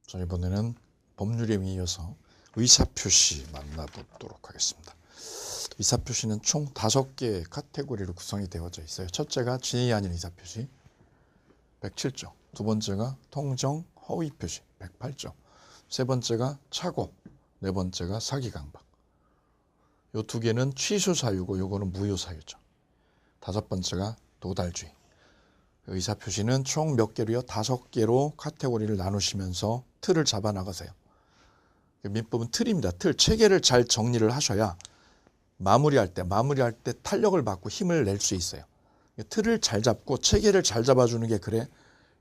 자, 이번에는 법률에 이어서 의사표시 만나보도록 하겠습니다. 의사표시는 총 5개의 카테고리로 구성이 되어져 있어요. 첫째가 진위 아닌 의사표시 107조, 두 번째가 통정 허위표시 108조, 세 번째가 착오, 네 번째가 사기강박. 요 두 개는 취소사유고 요거는 무효사유죠. 다섯 번째가 도달주의. 의사표시는 총 몇 개로요? 5개로 카테고리를 나누시면서 틀을 잡아 나가세요. 민법은 틀입니다. 틀, 체계를 잘 정리를 하셔야 마무리할 때 탄력을 받고 힘을 낼 수 있어요. 틀을 잘 잡고 체계를 잘 잡아주는 게 그래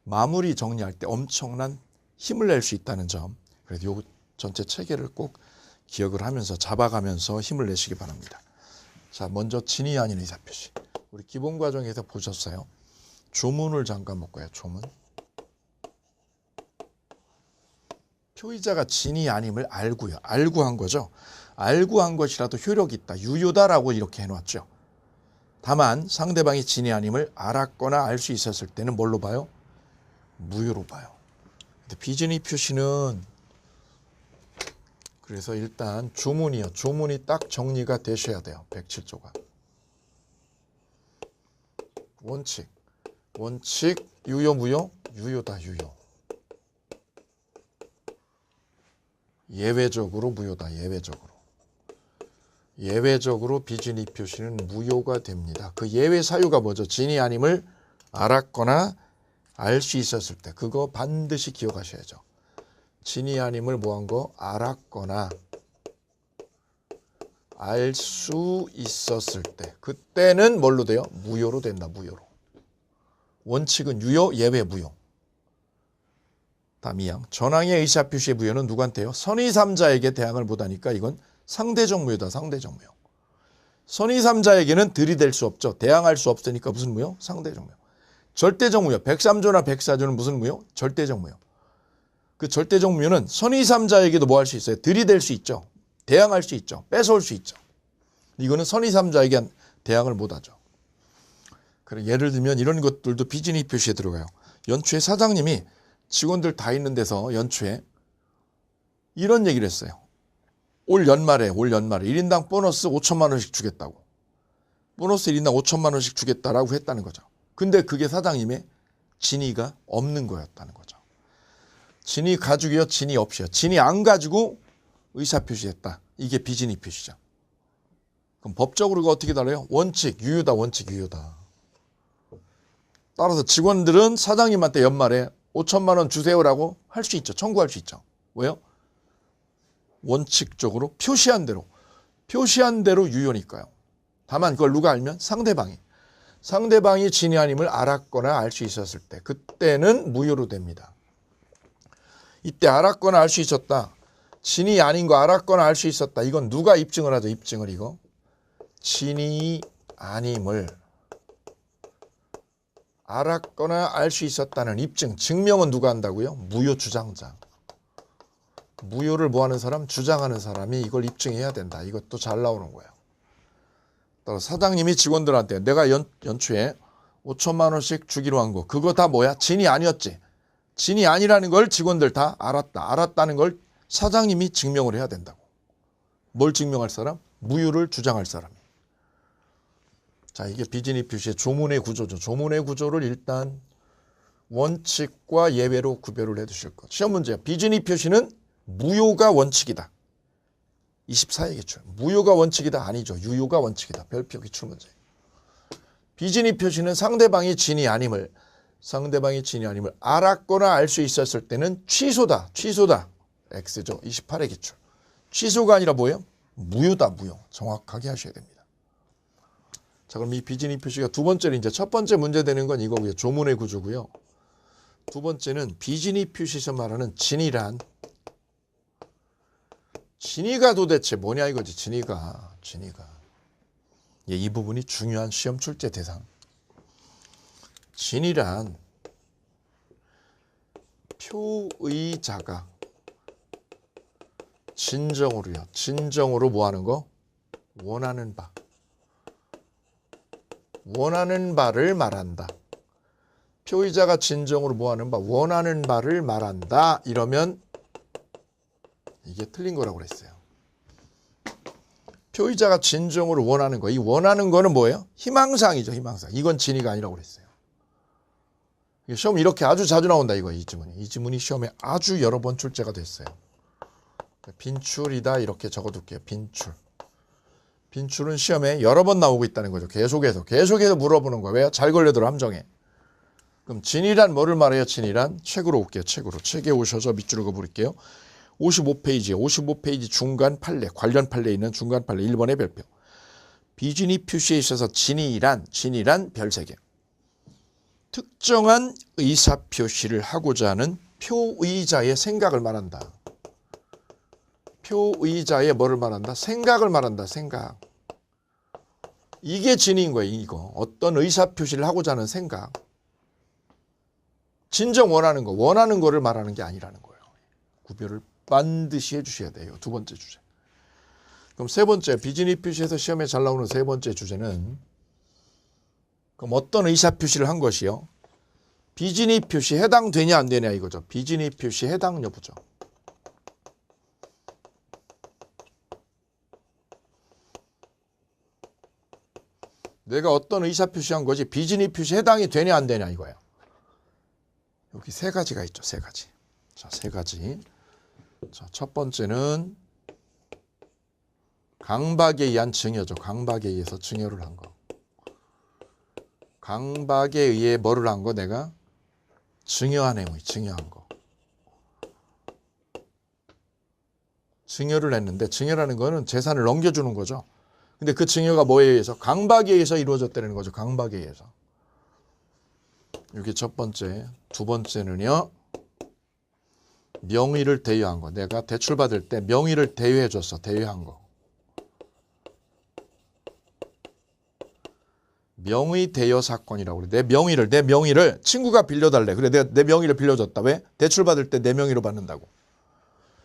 마무리 정리할 때 엄청난 힘을 낼 수 있다는 점. 그래서 요 전체 체계를 꼭 기억을 하면서 잡아가면서 힘을 내시기 바랍니다. 자, 먼저 진위 아닌 의사표시. 우리 기본 과정에서 보셨어요. 조문을 잠깐 볼까요? 조문. 표의자가 진위 아님을 알고요. 알고 한 거죠. 알고 한 것이라도 효력이 있다. 유효다라고 이렇게 해놨죠. 다만 상대방이 진위 아님을 알았거나 알 수 있었을 때는 뭘로 봐요? 무효로 봐요. 근데 비진위 표시는 그래서 일단 조문이요. 조문이 딱 정리가 되셔야 돼요. 107조가. 원칙, 유효, 무효? 유효다, 유효. 예외적으로 무효다, 예외적으로. 예외적으로 비진위 표시는 무효가 됩니다. 그 예외 사유가 뭐죠? 진위 아님을 알았거나 알 수 있었을 때. 그거 반드시 기억하셔야죠. 진위 아님을 뭐한 거? 알았거나 알 수 있었을 때. 그때는 뭘로 돼요? 무효로 된다, 무효로. 원칙은 유효, 예외, 무효. 다음 2항. 전항의 의사표시의 무효는 누구한테요? 선의 3자에게 대항을 못하니까 이건 상대적 무효다. 상대적 무효. 선의 3자에게는 들이댈 수 없죠. 대항할 수 없으니까 무슨 무효? 상대적 무효. 절대적 무효. 103조나 104조는 무슨 무효? 절대적 무효. 그 절대적 무효는 선의 3자에게도 뭐 할 수 있어요? 들이댈 수 있죠. 대항할 수 있죠. 뺏어올 수 있죠. 이거는 선의 3자에게 대항을 못하죠. 그래, 예를 들면 이런 것들도 비진위 표시에 들어가요. 연초에 사장님이 직원들 다 있는 데서 연초에 이런 얘기를 했어요. 올 연말에 1인당 보너스 5천만 원씩 주겠다고. 보너스 1인당 5천만 원씩 주겠다라고 했다는 거죠. 근데 그게 사장님의 진위가 없는 거였다는 거죠. 진위 가지고요, 진위 없이요. 진위 안 가지고 의사표시했다. 이게 비진위 표시죠. 그럼 법적으로 이거 어떻게 달라요? 원칙, 유효다, 원칙, 유효다. 따라서 직원들은 사장님한테 연말에 5천만 원 주세요라고 할 수 있죠. 청구할 수 있죠. 왜요? 원칙적으로 표시한 대로 유효니까요. 다만 그걸 누가 알면? 상대방이 진위 아님을 알았거나 알 수 있었을 때 그때는 무효로 됩니다. 이때 알았거나 알 수 있었다. 진위 아닌 거 알았거나 알 수 있었다. 이건 누가 입증을 하죠? 입증을 이거. 진위 아님을 알았거나 알 수 있었다는 입증, 증명은 누가 한다고요? 무효 주장자. 무효를 뭐 하는 사람? 주장하는 사람이 이걸 입증해야 된다. 이것도 잘 나오는 거예요. 따라 사장님이 직원들한테 내가 연초에 5천만 원씩 주기로 한 거 그거 다 뭐야? 진위 아니었지. 진위 아니라는 걸 직원들 다 알았다. 알았다는 걸 사장님이 증명을 해야 된다고. 뭘 증명할 사람? 무효를 주장할 사람이. 자, 이게 비진위 표시의 조문의 구조죠. 조문의 구조를 일단 원칙과 예외로 구별을 해 두실 것. 시험 문제야. 비진위 표시는 무효가 원칙이다. 24회 기출. 무효가 원칙이다. 아니죠. 유효가 원칙이다. 별표 기출 문제. 비진위 표시는 상대방이 진위 아님을 알았거나 알 수 있었을 때는 취소다. X죠. 28회 기출. 취소가 아니라 뭐예요? 무효다. 무효. 정확하게 하셔야 됩니다. 자, 그럼 이 비진위 표시가 두 번째로 이제 첫 번째 문제 되는 건 이거고요. 조문의 구조고요. 두 번째는 비진위 표시에서 말하는 진위란 진위가 도대체 뭐냐 이거지. 진위가. 예, 이 부분이 중요한 시험 출제 대상. 진위란 표의자가 진정으로 뭐 하는 거? 원하는 바를 말한다. 표의자가 진정으로 뭐 하는 바? 원하는 바를 말한다. 이러면 이게 틀린 거라고 그랬어요. 표의자가 진정으로 원하는 거. 이 원하는 거는 뭐예요? 희망사항이죠. 희망사항. 이건 진위가 아니라고 그랬어요. 시험 이렇게 아주 자주 나온다 이거예요. 이 지문이. 이 지문이 시험에 아주 여러 번 출제가 됐어요. 빈출이다 이렇게 적어둘게요. 빈출. 빈출은 시험에 여러 번 나오고 있다는 거죠. 계속해서 물어보는 거예요. 왜요? 잘 걸려들어 함정에. 그럼 진이란 뭐를 말해요? 진이란 책으로 올게요. 책에 오셔서 밑줄을 그어볼게요. 55페이지 중간 판례, 관련 판례에 있는 중간 판례 1번의 별표. 비진이 표시에 있어서 진이란 별 3개. 특정한 의사표시를 하고자 하는 표의자의 생각을 말한다. 표의자의 뭐를 말한다? 생각을 말한다. 생각. 이게 진인 거예요. 이거. 어떤 의사표시를 하고자 하는 생각. 진정 원하는 거를 말하는 게 아니라는 거예요. 구별을 반드시 해주셔야 돼요. 두 번째 주제. 그럼 세 번째, 비진이 표시에서 시험에 잘 나오는 세 번째 주제는 그럼 어떤 의사표시를 한 것이요? 비진이 표시 해당되냐 안 되냐 이거죠. 비진이 표시 해당 여부죠. 내가 어떤 의사표시한 거지 비진이 표시 해당이 되냐 안 되냐 이거예요. 여기 세 가지가 있죠. 세 가지. 자, 세 가지. 자, 첫 번째는 강박에 의한 증여죠. 강박에 의해서 증여를 한 거. 강박에 의해 뭐를 한 거? 내가 증여한 행위, 증여한 거. 증여를 했는데 증여라는 거는 재산을 넘겨주는 거죠. 근데 그 증여가 뭐에 의해서? 강박에 의해서 이루어졌다는 거죠. 강박에 의해서. 이게 첫 번째. 두 번째는요. 명의를 대여한 거. 내가 대출받을 때 명의를 대여해 줬어. 대여한 거. 명의 대여 사건이라고 그래. 내 명의를 친구가 빌려달래. 그래, 내가 내 명의를 빌려줬다. 왜? 대출받을 때 내 명의로 받는다고.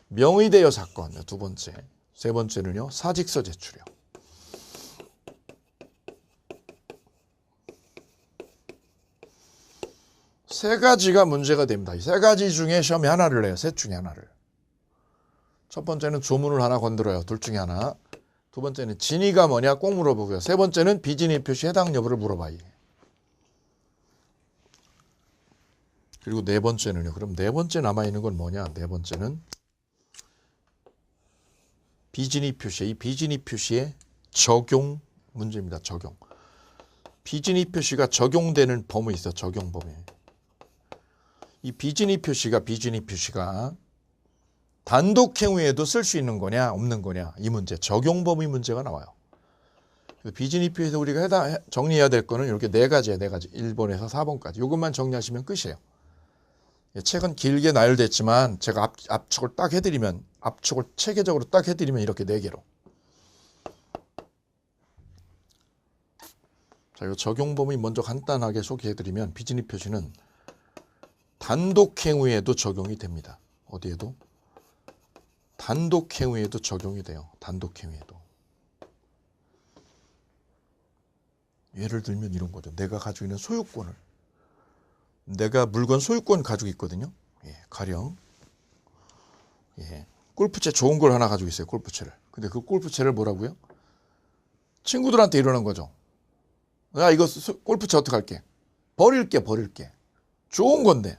명의 대여 사건. 두 번째. 세 번째는요. 사직서 제출이요. 세 가지가 문제가 됩니다. 이 세 가지 중에 시험에 하나를 내요. 셋 중에 하나를. 첫 번째는 조문을 하나 건드려요. 둘 중에 하나. 두 번째는 진위가 뭐냐 꼭 물어보고요. 세 번째는 비진위 표시 해당 여부를 물어봐요. 그리고 네 번째는요. 그럼 네 번째 남아있는 건 뭐냐. 네 번째는 비진위 표시. 이 비진위 표시의 적용 문제입니다. 적용. 비진위 표시가 적용되는 범위 있어. 적용 범위. 이 비진위 표시가 단독 행위에도 쓸 수 있는 거냐 없는 거냐 이 문제 적용 범위 문제가 나와요. 비진위 표시에서 우리가 정리해야 될 거는 이렇게 네 가지예요. 네 가지. 1번에서 4번까지. 이것만 정리하시면 끝이에요. 책은 길게 나열됐지만 제가 압축을 딱 해드리면 압축을 체계적으로 딱 해드리면 이렇게 네 개로. 자, 이 적용 범위 먼저 간단하게 소개해드리면 비진위 표시는 단독 행위에도 적용이 됩니다. 어디에도? 단독 행위에도 적용이 돼요. 단독 행위에도. 예를 들면 이런 거죠. 내가 가지고 있는 소유권을. 내가 물건 소유권 가지고 있거든요. 예, 가령 골프채 좋은 걸 하나 가지고 있어요. 골프채를. 근데 그 골프채를 뭐라고요? 친구들한테 이러는 거죠. 야, 이거 골프채 어떡할게? 버릴게. 좋은 건데.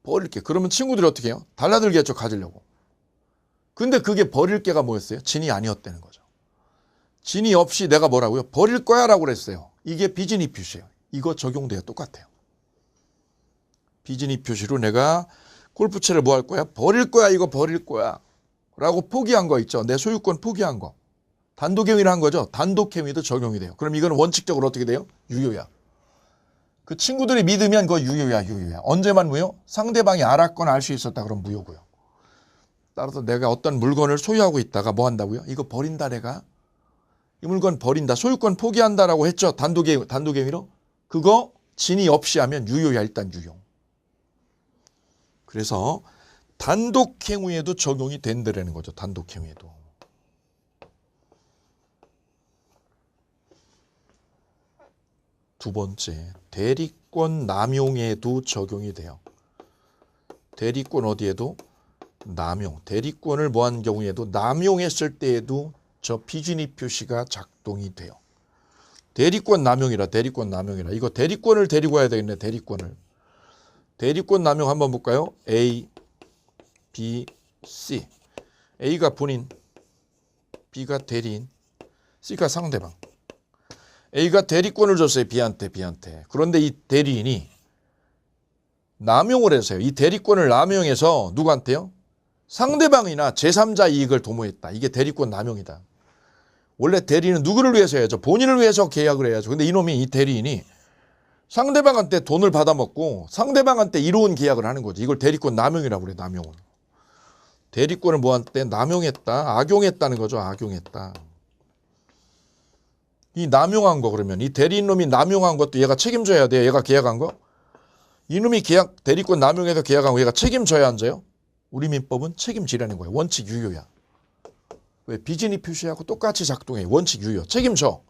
버릴게. 그러면 친구들이 어떻게 해요? 달라들겠죠. 가지려고. 근데 그게 버릴 게가 뭐였어요? 진이 아니었다는 거죠. 진이 없이 내가 뭐라고요? 버릴 거야 라고 그랬어요. 이게 비진위 표시예요. 이거 적용돼요. 똑같아요. 비진위 표시로 내가 골프채를 뭐 할 거야? 버릴 거야. 이거 버릴 거야. 라고 포기한 거 있죠. 내 소유권 포기한 거. 단독행위를 한 거죠. 단독행위도 적용이 돼요. 그럼 이거는 원칙적으로 어떻게 돼요? 유효야. 그 친구들이 믿으면 그거 유효야. 언제만 무효? 상대방이 알았거나 알 수 있었다 그러면 무효고요. 따라서 내가 어떤 물건을 소유하고 있다가 뭐 한다고요? 이거 버린다 내가. 이 물건 버린다. 소유권 포기한다라고 했죠. 단독행위로. 그거 진위 없이 하면 유효야. 일단 유효. 그래서 단독행위에도 적용이 된다라는 거죠. 단독행위에도. 두 번째, 대리권 남용에도 적용이 돼요. 대리권 어디에도? 남용, 대리권을 뭐한 경우에도 남용했을 때에도 저 비진입 표시가 작동이 돼요. 대리권 남용이라 이거 대리권을 데리고 와야 되겠네. 대리권 남용 한번 볼까요? A, B, C. A가 본인, B가 대리인, C가 상대방. A가 대리권을 줬어요. B한테. 그런데 이 대리인이 남용을 해서요. 이 대리권을 남용해서 누구한테요? 상대방이나 제3자 이익을 도모했다. 이게 대리권 남용이다. 원래 대리인은 누구를 위해서 해야죠? 본인을 위해서 계약을 해야죠. 근데 이놈이 이 대리인이 상대방한테 돈을 받아먹고 상대방한테 이로운 계약을 하는 거지. 이걸 대리권 남용이라고 그래. 남용을. 대리권을 뭐한테 남용했다. 악용했다는 거죠. 악용했다. 이 남용한 거 그러면 이 대리인 놈이 남용한 것도 얘가 책임져야 돼요. 얘가 계약한 거. 이놈이 대리권 남용해서 계약한 거 얘가 책임져야 안 져요? 우리 민법은 책임지라는 거예요. 원칙 유효야. 왜? 비진입 표시하고 똑같이 작동해. 원칙 유효. 책임져.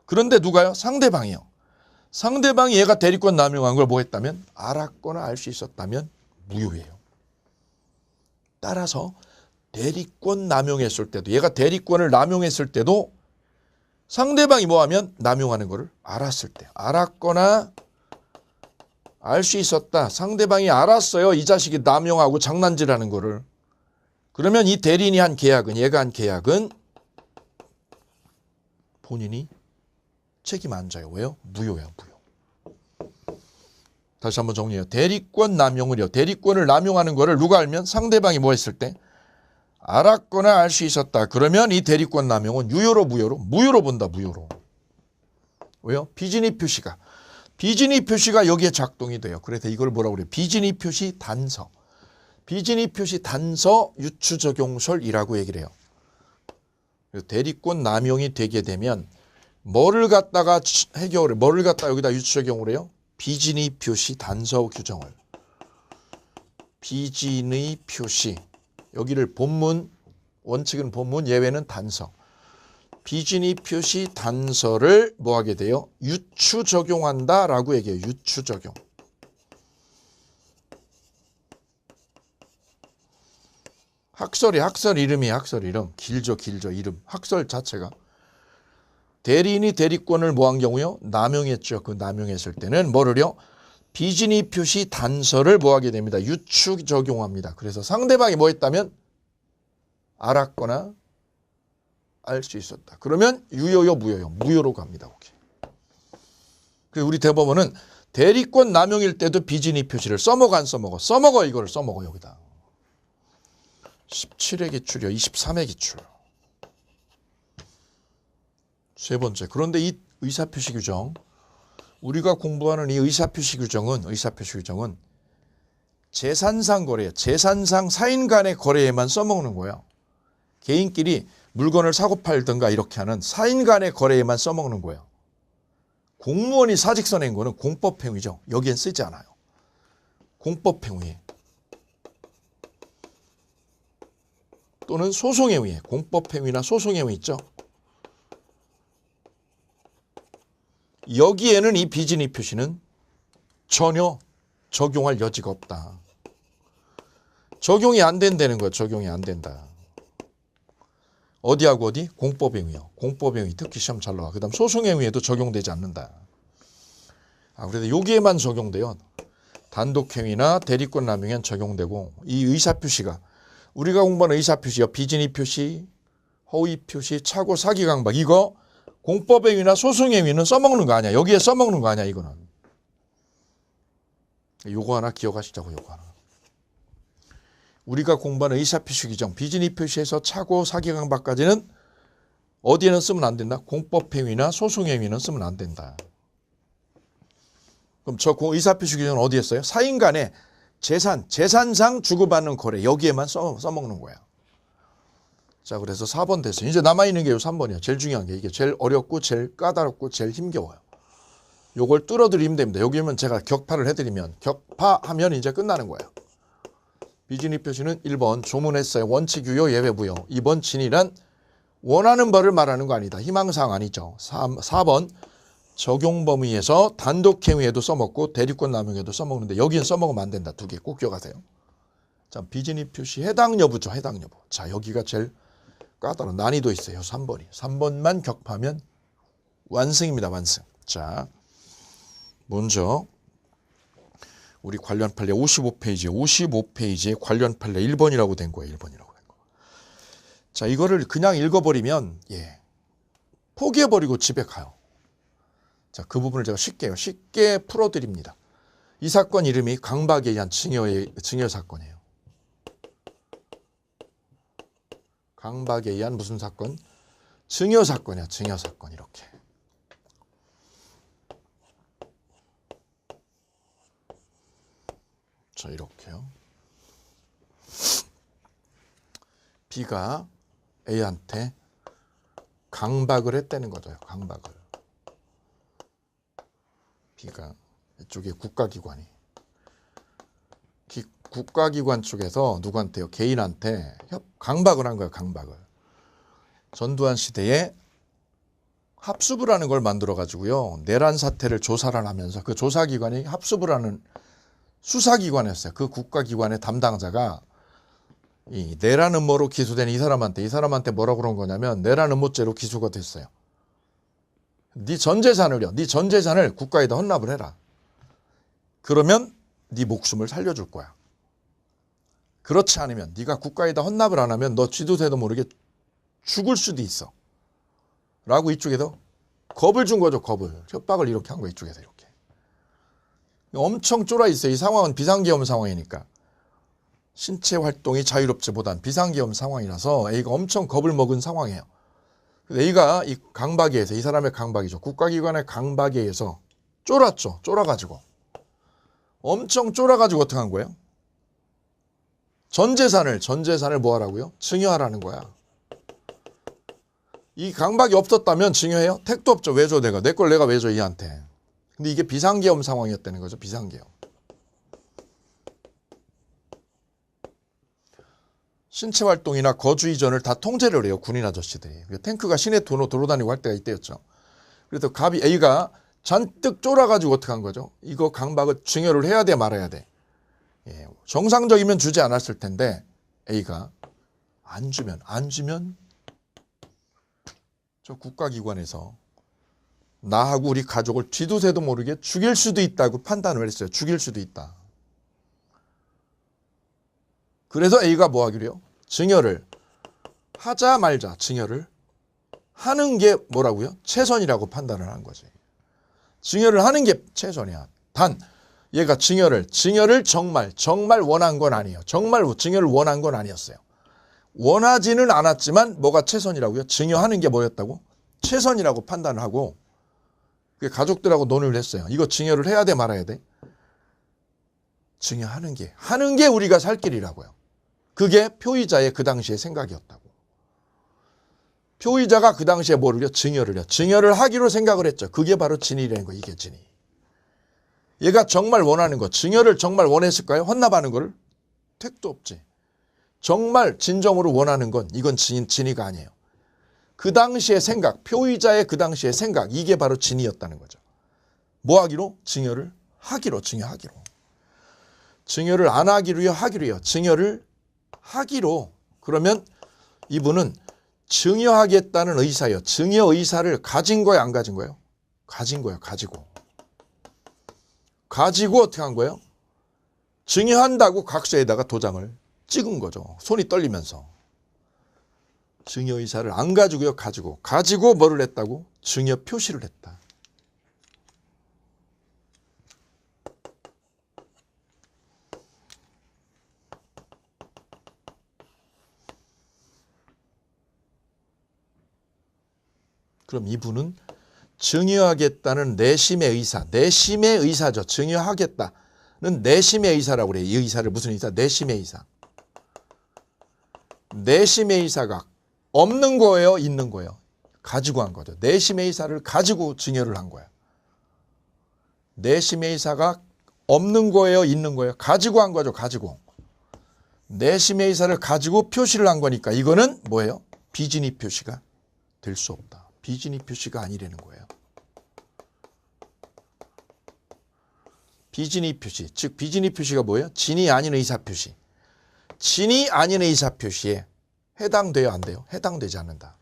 그런데 누가요? 상대방이요. 상대방이 얘가 대리권 남용한 걸 뭐 했다면? 알았거나 알 수 있었다면 무효예요. 따라서 대리권 남용했을 때도 얘가 대리권을 남용했을 때도 상대방이 뭐하면 남용하는 거를 알았을 때 알았거나 알 수 있었다. 상대방이 알았어요. 이 자식이 남용하고 장난질하는 거를. 그러면 이 대리인이 한 계약은 얘가 한 계약은 본인이 책임 안 져요. 왜요? 무효야. 무효. 다시 한번 정리해요. 대리권 남용을요. 대리권을 남용하는 거를 누가 알면 상대방이 뭐 했을 때 알았거나 알 수 있었다. 그러면 이 대리권 남용은 유효로 무효로? 무효로 본다. 무효로. 왜요? 비진입 표시가 여기에 작동이 돼요. 그래서 이걸 뭐라고 그래요? 비진입 표시 단서. 비진입 표시 단서 유추적용설이라고 얘기를 해요. 대리권 남용이 되게 되면 뭐를 갖다가 여기다 유추적용을 해요? 비진입 표시 단서 규정을. 비진의 표시. 여기를 본문, 원칙은 본문, 예외는 단서. 비진입 표시 단서를 뭐 하게 돼요? 유추적용한다라고 얘기해요. 유추적용. 학설 이름이에요. 학설 이름. 길죠. 이름. 학설 자체가. 대리인이 대리권을 뭐 한 경우요? 남용했죠. 그 남용했을 때는 뭐를요? 비진입 표시 단서를 뭐 하게 됩니다. 유추적용합니다. 그래서 상대방이 뭐 했다면 알았거나 알 수 있었다. 그러면 유효요, 무효요? 무효로 갑니다. 오케이. 그래서 우리 대법원은 대리권 남용일 때도 비진입 표시를 써먹어 안 써먹어? 써먹어. 이거를 써먹어 여기다. 17회 기출이요. 23회 기출. 세 번째. 그런데 이 의사표시 규정, 우리가 공부하는 이 의사표시 규정은 재산상 거래예요. 재산상 사인 간의 거래에만 써먹는 거예요. 개인끼리 물건을 사고 팔든가 이렇게 하는 사인 간의 거래에만 써먹는 거예요. 공무원이 사직서 낸 거는 공법행위죠. 여기엔 쓰지 않아요. 공법행위 또는 소송행위, 공법행위나 소송행위 있죠. 여기에는 이 비진입 표시는 전혀 적용할 여지가 없다. 적용이 안 된다는 거예요. 적용이 안 된다. 어디하고 어디? 공법행위요. 공법행위 특히 시험 잘 나와. 그 다음 소송행위에도 적용되지 않는다. 그래서 여기에만 적용돼요. 단독행위나 대리권 남용엔 적용되고 이 의사표시가 우리가 공부하는 의사표시요. 비진입 표시, 허위 표시, 착오, 사기, 강박 이거 공법행위나 소송행위는 써먹는 거 아니야. 여기에 써먹는 거 아니야. 이거는. 요거 하나 기억하시자고. 요거 하나. 우리가 공부하는 의사표시 규정 비진입 표시에서 착오, 사기, 강박까지는 어디에는 쓰면 안 된다. 공법행위나 소송행위는 쓰면 안 된다. 그럼 저 의사표시 규정은 어디에 써요? 사인 간에 재산상 주고받는 거래 여기에만 써먹는 거야. 자, 그래서 4번 됐어요. 이제 남아있는 게 요 3번이에요. 제일 중요한 게 이게 제일 어렵고 제일 까다롭고 제일 힘겨워요. 요걸 뚫어드리면 됩니다. 여기면 제가 격파를 해드리면 격파하면 이제 끝나는 거예요. 비진입 표시는 1번 조문했어요. 원칙 유효 예외 무효. 2번 진이란 원하는 바를 말하는 거 아니다. 희망사항 아니죠. 4번 적용 범위에서 단독행위에도 써먹고 대리권 남용에도 써먹는데 여기는 써먹으면 안 된다. 두 개 꼭 기억하세요. 자, 비진입 표시 해당 여부죠. 해당 여부. 자, 여기가 제일 까다로운 난이도 있어요. 3번이. 3번만 격파하면 완승입니다. 완승. 자, 먼저 우리 관련 판례 55페이지에 관련 판례 1번이라고 된 거예요. 1번이라고 된 거. 자, 이거를 그냥 읽어버리면 포기해버리고 집에 가요. 자, 그 부분을 제가 쉽게 풀어드립니다. 이 사건 이름이 강박에 의한 증여 사건이에요. 강박에 의한 무슨 사건? 증여 사건이야. 증여 사건. 이렇게. 자, 이렇게요. B가 A한테 강박을 했다는 거죠. 강박을. B가 이쪽에 국가기관이. 국가기관 쪽에서 누구한테요? 개인한테 강박을 한 거예요. 강박을. 전두환 시대에 합수부를 하는 걸 만들어 가지고요. 내란 사태를 조사를 하면서 그 조사기관이 합수부를 하는 수사기관이었어요. 그 국가기관의 담당자가 이 내란 음모로 기소된 이 사람한테 뭐라고 그런 거냐면 내란 음모죄로 기소가 됐어요. 네 전 재산을 국가에다 헌납을 해라. 그러면 네 목숨을 살려줄 거야. 그렇지 않으면 네가 국가에다 헌납을 안 하면 너 쥐도새도 모르게 죽을 수도 있어. 라고 이쪽에서 겁을 준 거죠. 겁을. 협박을 이렇게 한 거야. 이쪽에서 이렇게. 엄청 쫄아 있어요. 이 상황은 비상계엄 상황이니까. 신체 활동이 자유롭지보단 비상계엄 상황이라서 A가 엄청 겁을 먹은 상황이에요. A가 이 강박에 의해서 이 사람의 강박이죠. 국가기관의 강박에 의해서 쫄았죠. 쫄아가지고. 엄청 쫄아가지고 어떻게 한 거예요? 전 재산을 뭐 하라고요? 증여하라는 거야. 이 강박이 없었다면 증여해요? 택도 없죠. 왜 줘 내가? 내 걸 내가 왜 줘 얘한테. 근데 이게 비상계엄 상황이었다는 거죠. 비상계엄. 신체 활동이나 거주 이전을 다 통제를 해요. 군인 아저씨들이. 탱크가 시내 돌아다니고 할 때가 이때였죠. 그래서 갑이 A가 잔뜩 쫄아가지고 어떻게 한 거죠? 이거 강박을 증여를 해야 돼 말아야 돼. 정상적이면 주지 않았을 텐데 A가 안 주면 저 국가기관에서 나하고 우리 가족을 쥐도새도 모르게 죽일 수도 있다고 판단을 했어요. 죽일 수도 있다. 그래서 A가 뭐 하기로 해요? 증여를 하자 말자 증여를 하는 게 뭐라고요? 최선이라고 판단을 한 거지. 증여를 하는 게 최선이야. 단 얘가 증여를 정말 원한 건 아니에요. 정말 증여를 원한 건 아니었어요. 원하지는 않았지만 뭐가 최선이라고요? 증여하는 게 뭐였다고? 최선이라고 판단을 하고 가족들하고 논의를 했어요. 이거 증여를 해야 돼 말아야 돼? 증여하는 게 우리가 살 길이라고요. 그게 표의자의 그 당시의 생각이었다고. 표의자가 그 당시에 뭐를요? 증여를 하기로 생각을 했죠. 그게 바로 진이라는 거. 이게 진이. 얘가 정말 원하는 거. 증여를 정말 원했을까요? 헌납하는 거를? 택도 없지. 정말 진정으로 원하는 건 이건 진이가 아니에요. 그 당시의 생각, 표의자의 그 당시의 생각, 이게 바로 진이었다는 거죠. 뭐 하기로? 증여를 하기로, 증여하기로. 증여를 안 하기로요, 하기로요. 증여를 하기로. 그러면 이분은 증여하겠다는 의사예요. 증여 의사를 가진 거예요, 안 가진 거예요? 가진 거예요, 가지고. 가지고 어떻게 한 거예요? 증여한다고 각서에다가 도장을 찍은 거죠. 손이 떨리면서. 증여 의사를 안 가지고요, 가지고 뭐를 했다고? 증여 표시를 했다. 그럼 이분은 증여하겠다는 내심의 의사죠. 증여하겠다는 내심의 의사라고 그래요. 이 의사를 무슨 의사? 내심의 의사. 내심의 의사가 없는 거예요? 있는 거예요? 가지고 한 거죠. 내심의 의사를 가지고 증여를 한 거야. 내심의 의사가 없는 거예요? 있는 거예요? 가지고 한 거죠. 가지고. 내심의 의사를 가지고 표시를 한 거니까 이거는 뭐예요? 비진입 표시가 될 수 없다. 비진입 표시가 아니라는 거예요. 비진입 표시, 즉 비진입 표시가 뭐예요? 진이 아닌 의사 표시. 진이 아닌 의사표시에 해당돼요, 안 돼요? 해당되지 않는다.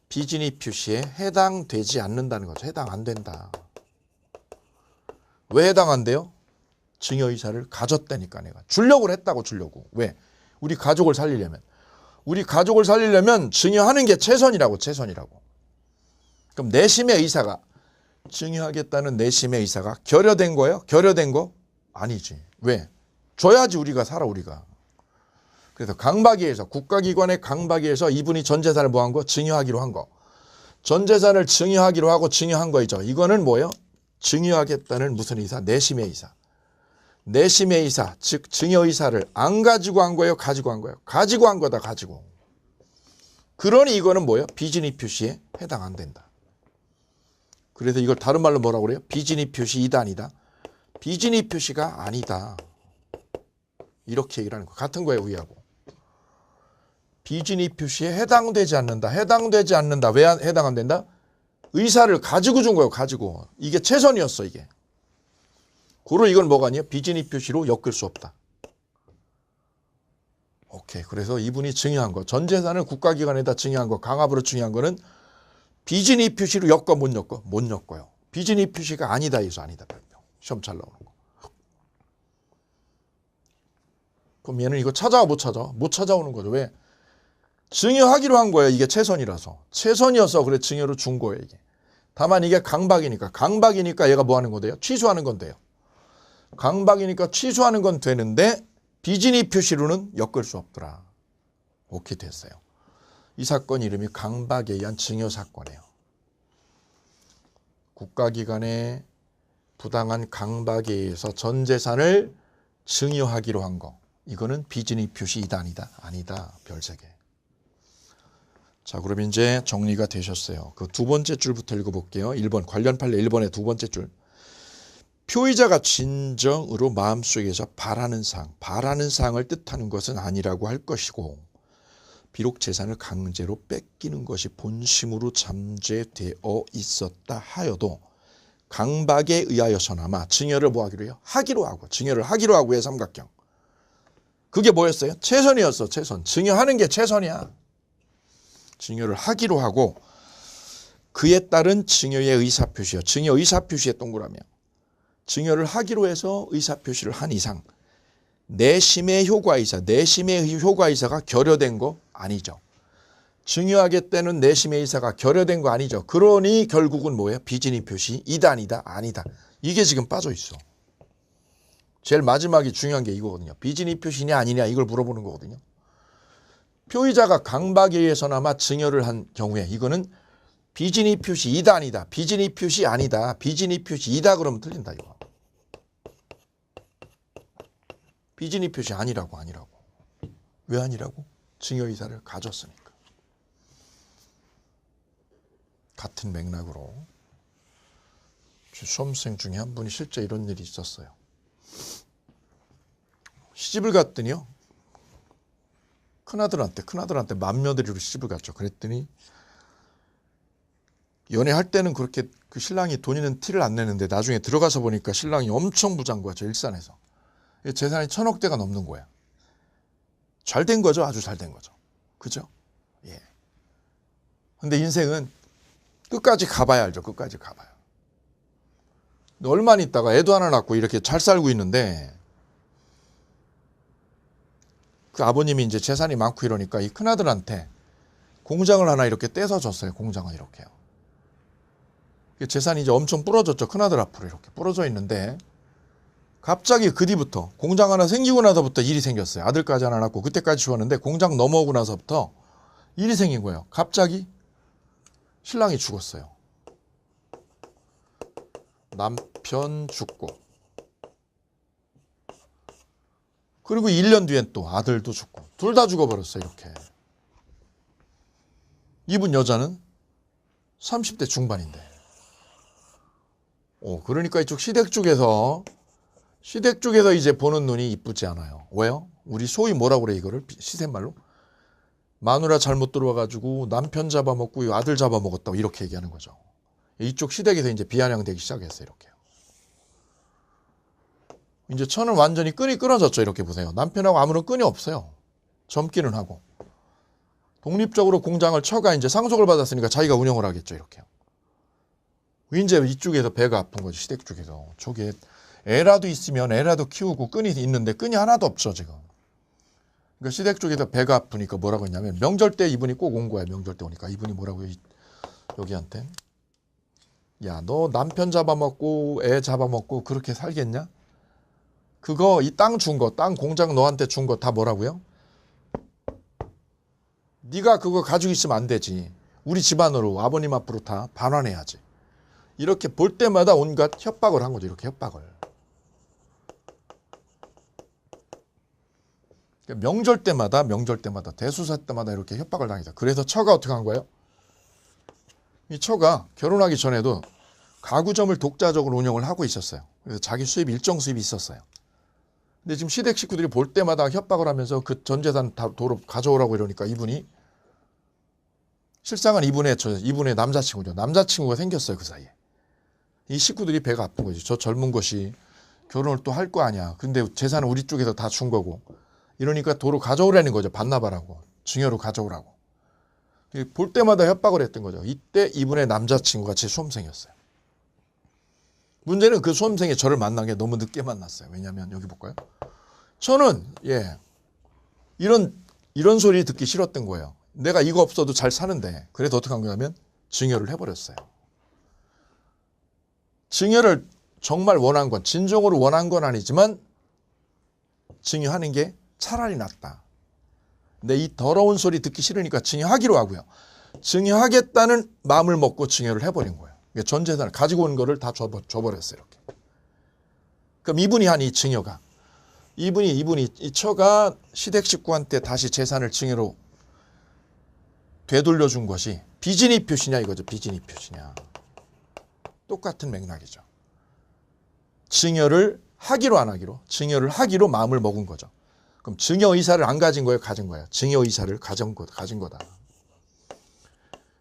비진의 표시에 해당되지 않는다는 거죠. 해당 안 된다. 왜 해당 안 돼요? 증여의사를 가졌다니까 내가. 주려고 했다고 주려고. 왜? 우리 가족을 살리려면. 우리 가족을 살리려면 증여하는 게 최선이라고 최선이라고. 그럼 내심의 의사가 증여하겠다는 내심의 의사가 결여된 거예요? 결여된 거? 아니지. 왜? 줘야지 우리가 살아 우리가. 그래서 강박위에서 국가기관의 강박위에서 이분이 전 재산을 뭐 한 거? 증여하기로 한 거. 전 재산을 증여하기로 하고 증여한 거이죠. 이거는 뭐예요? 증여하겠다는 무슨 의사? 내심의 의사. 내심의 의사, 즉 증여의사를 안 가지고 한 거예요? 가지고 한 거예요? 가지고 한 거다. 가지고. 그러니 이거는 뭐예요? 비진의 표시에 해당 안 된다. 그래서 이걸 다른 말로 뭐라고 그래요? 비진의 표시 이다 아니다? 비진의 표시가 아니다. 이렇게 얘기를 하는 거. 같은 거예요. 위하고. 비진의 표시에 해당되지 않는다. 해당되지 않는다. 왜 해당 안 된다? 의사를 가지고 준 거예요. 가지고. 이게 최선이었어. 이게. 고로 이건 뭐가 아니에요? 비진의 표시로 엮을 수 없다. 오케이. 그래서 이분이 증여한 거. 전 재산을 국가기관에다 증여한 거. 강압으로 증여한 거는 비진의 표시로 엮어 못 엮어? 못 엮어요. 비진의 표시가 아니다. 이서 아니다. 별명. 시험 잘 나오는 거. 그럼 얘는 이거 찾아와 못 찾아? 못 찾아오는 거죠. 왜? 증여하기로 한 거예요. 이게 최선이라서. 최선이어서 그래 증여로 준 거예요. 이게. 다만 이게 강박이니까. 강박이니까 얘가 뭐 하는 건데요? 취소하는 건데요. 강박이니까 취소하는 건 되는데 비진의 표시로는 엮을 수 없더라. 오케이 됐어요. 이 사건 이름이 강박에 의한 증여 사건이에요. 국가기관의 부당한 강박에 의해서 전 재산을 증여하기로 한 거. 이거는 비진의 표시 이다 아니다? 아니다. 별 3개. 자, 그럼 이제 정리가 되셨어요. 그 두 번째 줄부터 읽어볼게요. 1번 관련 판례 1번의 두 번째 줄. 표의자가 진정으로 마음속에서 바라는 사항을 뜻하는 것은 아니라고 할 것이고 비록 재산을 강제로 뺏기는 것이 본심으로 잠재되어 있었다 하여도 강박에 의하여서나마 증여를 뭐 하기로 해요? 하기로 하고 증여를 하기로 하고의 삼각형. 그게 뭐였어요? 최선이었어. 최선. 증여하는 게 최선이야. 증여를 하기로 하고 그에 따른 증여의 의사표시요. 증여 의사표시의 동그라미요. 증여를 하기로 해서 의사표시를 한 이상 내심의 효과의사가 결여된 거 아니죠. 증여하겠다는 내심의 의사가 결여된 거 아니죠. 그러니 결국은 뭐예요? 비진의 표시 이다 아니다? 아니다. 이게 지금 빠져 있어. 제일 마지막에 중요한 게 이거거든요. 비진의 표시냐 아니냐 이걸 물어보는 거거든요. 표의자가 강박에 의해서나마 증여를 한 경우에 이거는 비진의 표시 이다 아니다. 비진의 표시 아니다. 비진의 표시 이다 그러면 틀린다 이거. 비진의 표시 아니라고. 왜 아니라고? 증여의사를 가졌으니까. 같은 맥락으로 수험생 중에 한 분이 실제 이런 일이 있었어요. 시집을 갔더니요. 큰아들한테 맏며느리로 시집을 갔죠. 그랬더니 연애할 때는 그렇게 그 신랑이 돈 있는 티를 안 내는데 나중에 들어가서 보니까 신랑이 엄청 부자인 거죠. 일산에서. 재산이 1,000억대가 넘는 거야. 잘 된 거죠. 아주 잘 된 거죠. 그죠? 예. 근데 인생은 끝까지 가봐야 알죠. 끝까지 가봐요. 얼마나 있다가 애도 하나 낳고 이렇게 잘 살고 있는데 그 아버님이 이제 재산이 많고 이러니까 이 큰아들한테 공장을 하나 이렇게 떼서 줬어요. 공장을 이렇게요. 재산이 이제 엄청 부러졌죠. 큰아들 앞으로 이렇게 부러져 있는데 갑자기 그 뒤부터 공장 하나 생기고 나서부터 일이 생겼어요. 아들까지 하나 낳고 그때까지 좋았는데 공장 넘어오고 나서부터 일이 생긴 거예요. 갑자기 신랑이 죽었어요. 남편 죽고 그리고 1년 뒤엔 또 아들도 죽고 둘 다 죽어버렸어요. 이렇게. 이분 여자는 30대 중반인데 그러니까 이쪽 시댁 쪽에서 이제 보는 눈이 이쁘지 않아요. 왜요? 우리 소위 뭐라고 그래 이거를 시샘말로? 마누라 잘못 들어와가지고 남편 잡아먹고 아들 잡아먹었다고 이렇게 얘기하는 거죠. 이쪽 시댁에서 이제 비아냥되기 시작했어요. 이렇게. 이제 처는 완전히 끈이 끊어졌죠. 이렇게 보세요. 남편하고 아무런 끈이 없어요. 젊기는 하고. 독립적으로 공장을 처가 이제 상속을 받았으니까 자기가 운영을 하겠죠. 이렇게. 이제 이쪽에서 배가 아픈 거지. 시댁 쪽에서. 저게 애라도 있으면 애라도 키우고 끈이 있는데 끈이 하나도 없죠. 지금. 그러니까 시댁 쪽에서 배가 아프니까 뭐라고 했냐면 명절 때 이분이 꼭 온 거야. 명절 때 오니까. 이분이 뭐라고 해. 여기한테. 야, 너 남편 잡아먹고 애 잡아먹고 그렇게 살겠냐? 그거 이 땅 준 거, 땅 공장 너한테 준 거 다 뭐라고요? 네가 그거 가지고 있으면 안 되지. 우리 집안으로 아버님 앞으로 다 반환해야지. 이렇게 볼 때마다 온갖 협박을 한 거죠. 이렇게 협박을. 명절 때마다 대수사 때마다 이렇게 협박을 당했다. 그래서 처가 어떻게 한 거예요? 이 처가 결혼하기 전에도 가구점을 독자적으로 운영을 하고 있었어요. 그래서 자기 수입 일정 수입이 있었어요. 근데 지금 시댁 식구들이 볼 때마다 협박을 하면서 그 전 재산 다 도로 가져오라고 이러니까 이분이 실상은 이분의 남자친구죠. 남자친구가 생겼어요. 그 사이에. 이 식구들이 배가 아픈 거지. 저 젊은 것이 결혼을 또 할 거 아니야. 근데 재산은 우리 쪽에서 다 준 거고. 이러니까 도로 가져오라는 거죠. 반납하라고. 증여로 가져오라고. 볼 때마다 협박을 했던 거죠. 이때 이분의 남자친구가 제 수험생이었어요. 문제는 그 수험생이 저를 만난 게 너무 늦게 만났어요. 왜냐하면 여기 볼까요? 저는 이런 소리 듣기 싫었던 거예요. 내가 이거 없어도 잘 사는데. 그래서 어떻게 한 거냐면 증여를 해버렸어요. 증여를 정말 원한 건 진정으로 원한 건 아니지만 증여하는 게 차라리 낫다. 근데 이 더러운 소리 듣기 싫으니까 증여하기로 하고요. 증여하겠다는 마음을 먹고 증여를 해버린 거예요. 전 재산을 가지고 온 거를 다 줘버렸어요. 이렇게. 그럼 이분이 한 이 증여가 이 처가 시댁 식구한테 다시 재산을 증여로 되돌려준 것이 비진이 표시냐 이거죠. 비진이 표시냐. 똑같은 맥락이죠. 증여를 하기로 안 하기로. 증여를 하기로 마음을 먹은 거죠. 그럼 증여 의사를 안 가진 거예요? 가진 거예요? 증여 의사를 가진 거다.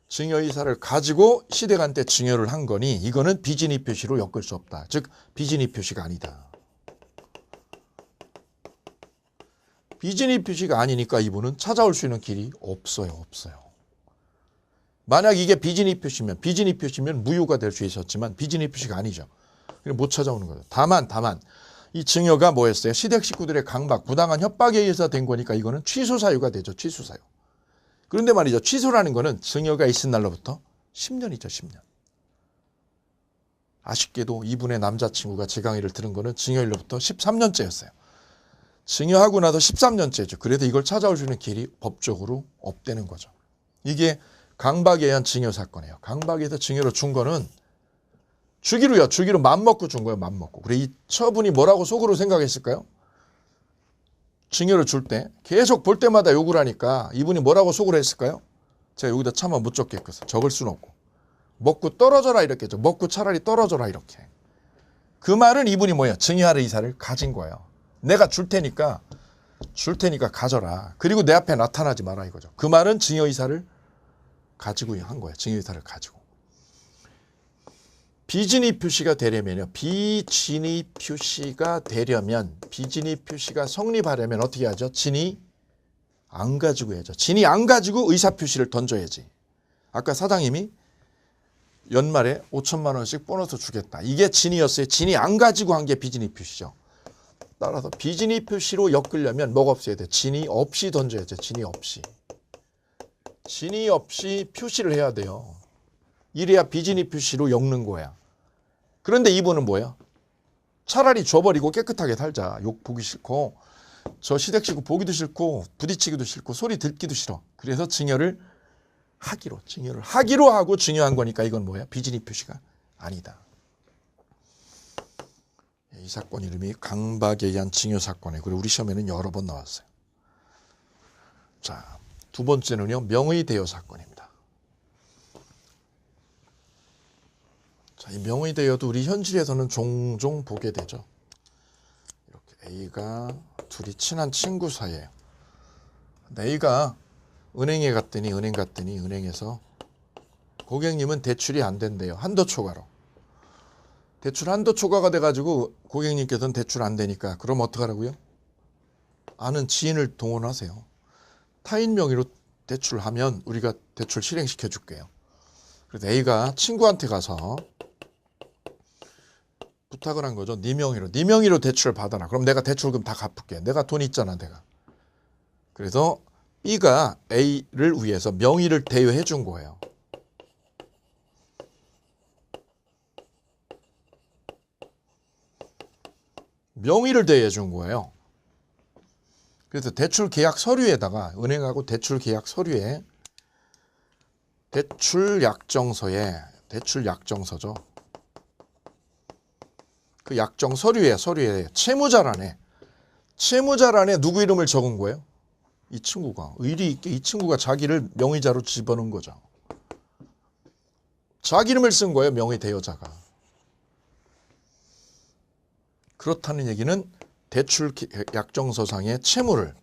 증여 의사를 가지고 시댁한테 증여를 한 거니 이거는 비진이 표시로 엮을 수 없다. 즉 비진이 표시가 아니다. 비진이 표시가 아니니까 이분은 찾아올 수 있는 길이 없어요. 만약 이게 비진이 표시면 무효가 될 수 있었지만 비진이 표시가 아니죠. 그럼 못 찾아오는 거죠. 다만 이 증여가 뭐였어요? 시댁 식구들의 강박, 부당한 협박에 의해서 된 거니까 이거는 취소 사유가 되죠. 취소 사유. 그런데 말이죠. 취소라는 거는 증여가 있은 날로부터 10년이죠. 10년. 아쉽게도 이분의 남자친구가 제 강의를 들은 거는 증여일로부터 13년째였어요. 증여하고 나서 13년째죠. 그래도 이걸 찾아올 수 있는 길이 법적으로 없다는 거죠. 이게 강박에 의한 증여 사건이에요. 강박에서 증여로 준 거는 주기로 맘먹고 준 거예요. 맘먹고. 그래 이 처분이 뭐라고 속으로 생각했을까요? 증여를 줄 때 계속 볼 때마다 욕을 하니까 이분이 뭐라고 속으로 했을까요? 제가 여기다 차마 못 적겠어요. 적을 수는 없고. 먹고 떨어져라 이렇게 했죠. 먹고 차라리 떨어져라 이렇게. 그 말은 이분이 뭐예요? 증여할 의사를 가진 거예요. 내가 줄 테니까 가져라. 그리고 내 앞에 나타나지 마라 이거죠. 그 말은 증여 의사를 가지고 한 거예요. 증여 의사를 가지고. 비진이 표시가 되려면 비진이 표시가 성립하려면 어떻게 하죠? 진이 안 가지고 해야죠. 진이 안 가지고 의사 표시를 던져야지. 아까 사장님이 연말에 5천만 원씩 보너스 주겠다. 이게 진이었어요. 진이 안 가지고 한 게 비진이 표시죠. 따라서 비진이 표시로 엮으려면 뭐가 없어야 돼? 진이 없이 던져야죠. 진이 없이 표시를 해야 돼요. 이래야 비진이 표시로 엮는 거야. 그런데 이분은 뭐야? 차라리 줘버리고 깨끗하게 살자. 욕 보기 싫고 저 시댁 식구 보기도 싫고 부딪히기도 싫고 소리 듣기도 싫어. 그래서 증여를 하기로 하고 증여한 거니까 이건 뭐야? 비진이 표시가 아니다. 이 사건 이름이 강박에 의한 증여 사건이에요. 그리고 우리 시험에는 여러 번 나왔어요. 자, 두 번째는요. 명의 대여 사건입니다. 자, 이 명의 대여도 우리 현실에서는 종종 보게 되죠. 이렇게 A가 둘이 친한 친구 사이예요. A가 은행 갔더니 은행에서 고객님은 대출이 안 된대요. 한도 초과로. 대출 한도 초과가 돼가지고 고객님께서는 대출 안 되니까 그럼 어떡하라고요? 아는 지인을 동원하세요. 타인 명의로 대출하면 우리가 대출 실행시켜 줄게요. 그래서 A가 친구한테 가서 부탁을 한 거죠. 네 명의로 대출을 받아라. 그럼 내가 대출금 다 갚을게. 내가 돈 있잖아, 내가. 그래서 B가 A를 위해서 명의를 대여해 준 거예요. 명의를 대여해 준 거예요. 그래서 대출 계약 서류에다가 은행하고 대출 계약 서류에 대출 약정서죠. 그 약정 서류에 채무자란에 누구 이름을 적은 거예요? 이 친구가 의리 있게 이 친구가 자기를 명의자로 집어넣은 거죠. 자기 이름을 쓴 거예요, 명의 대여자가. 그렇다는 얘기는 대출 약정서상의 채무를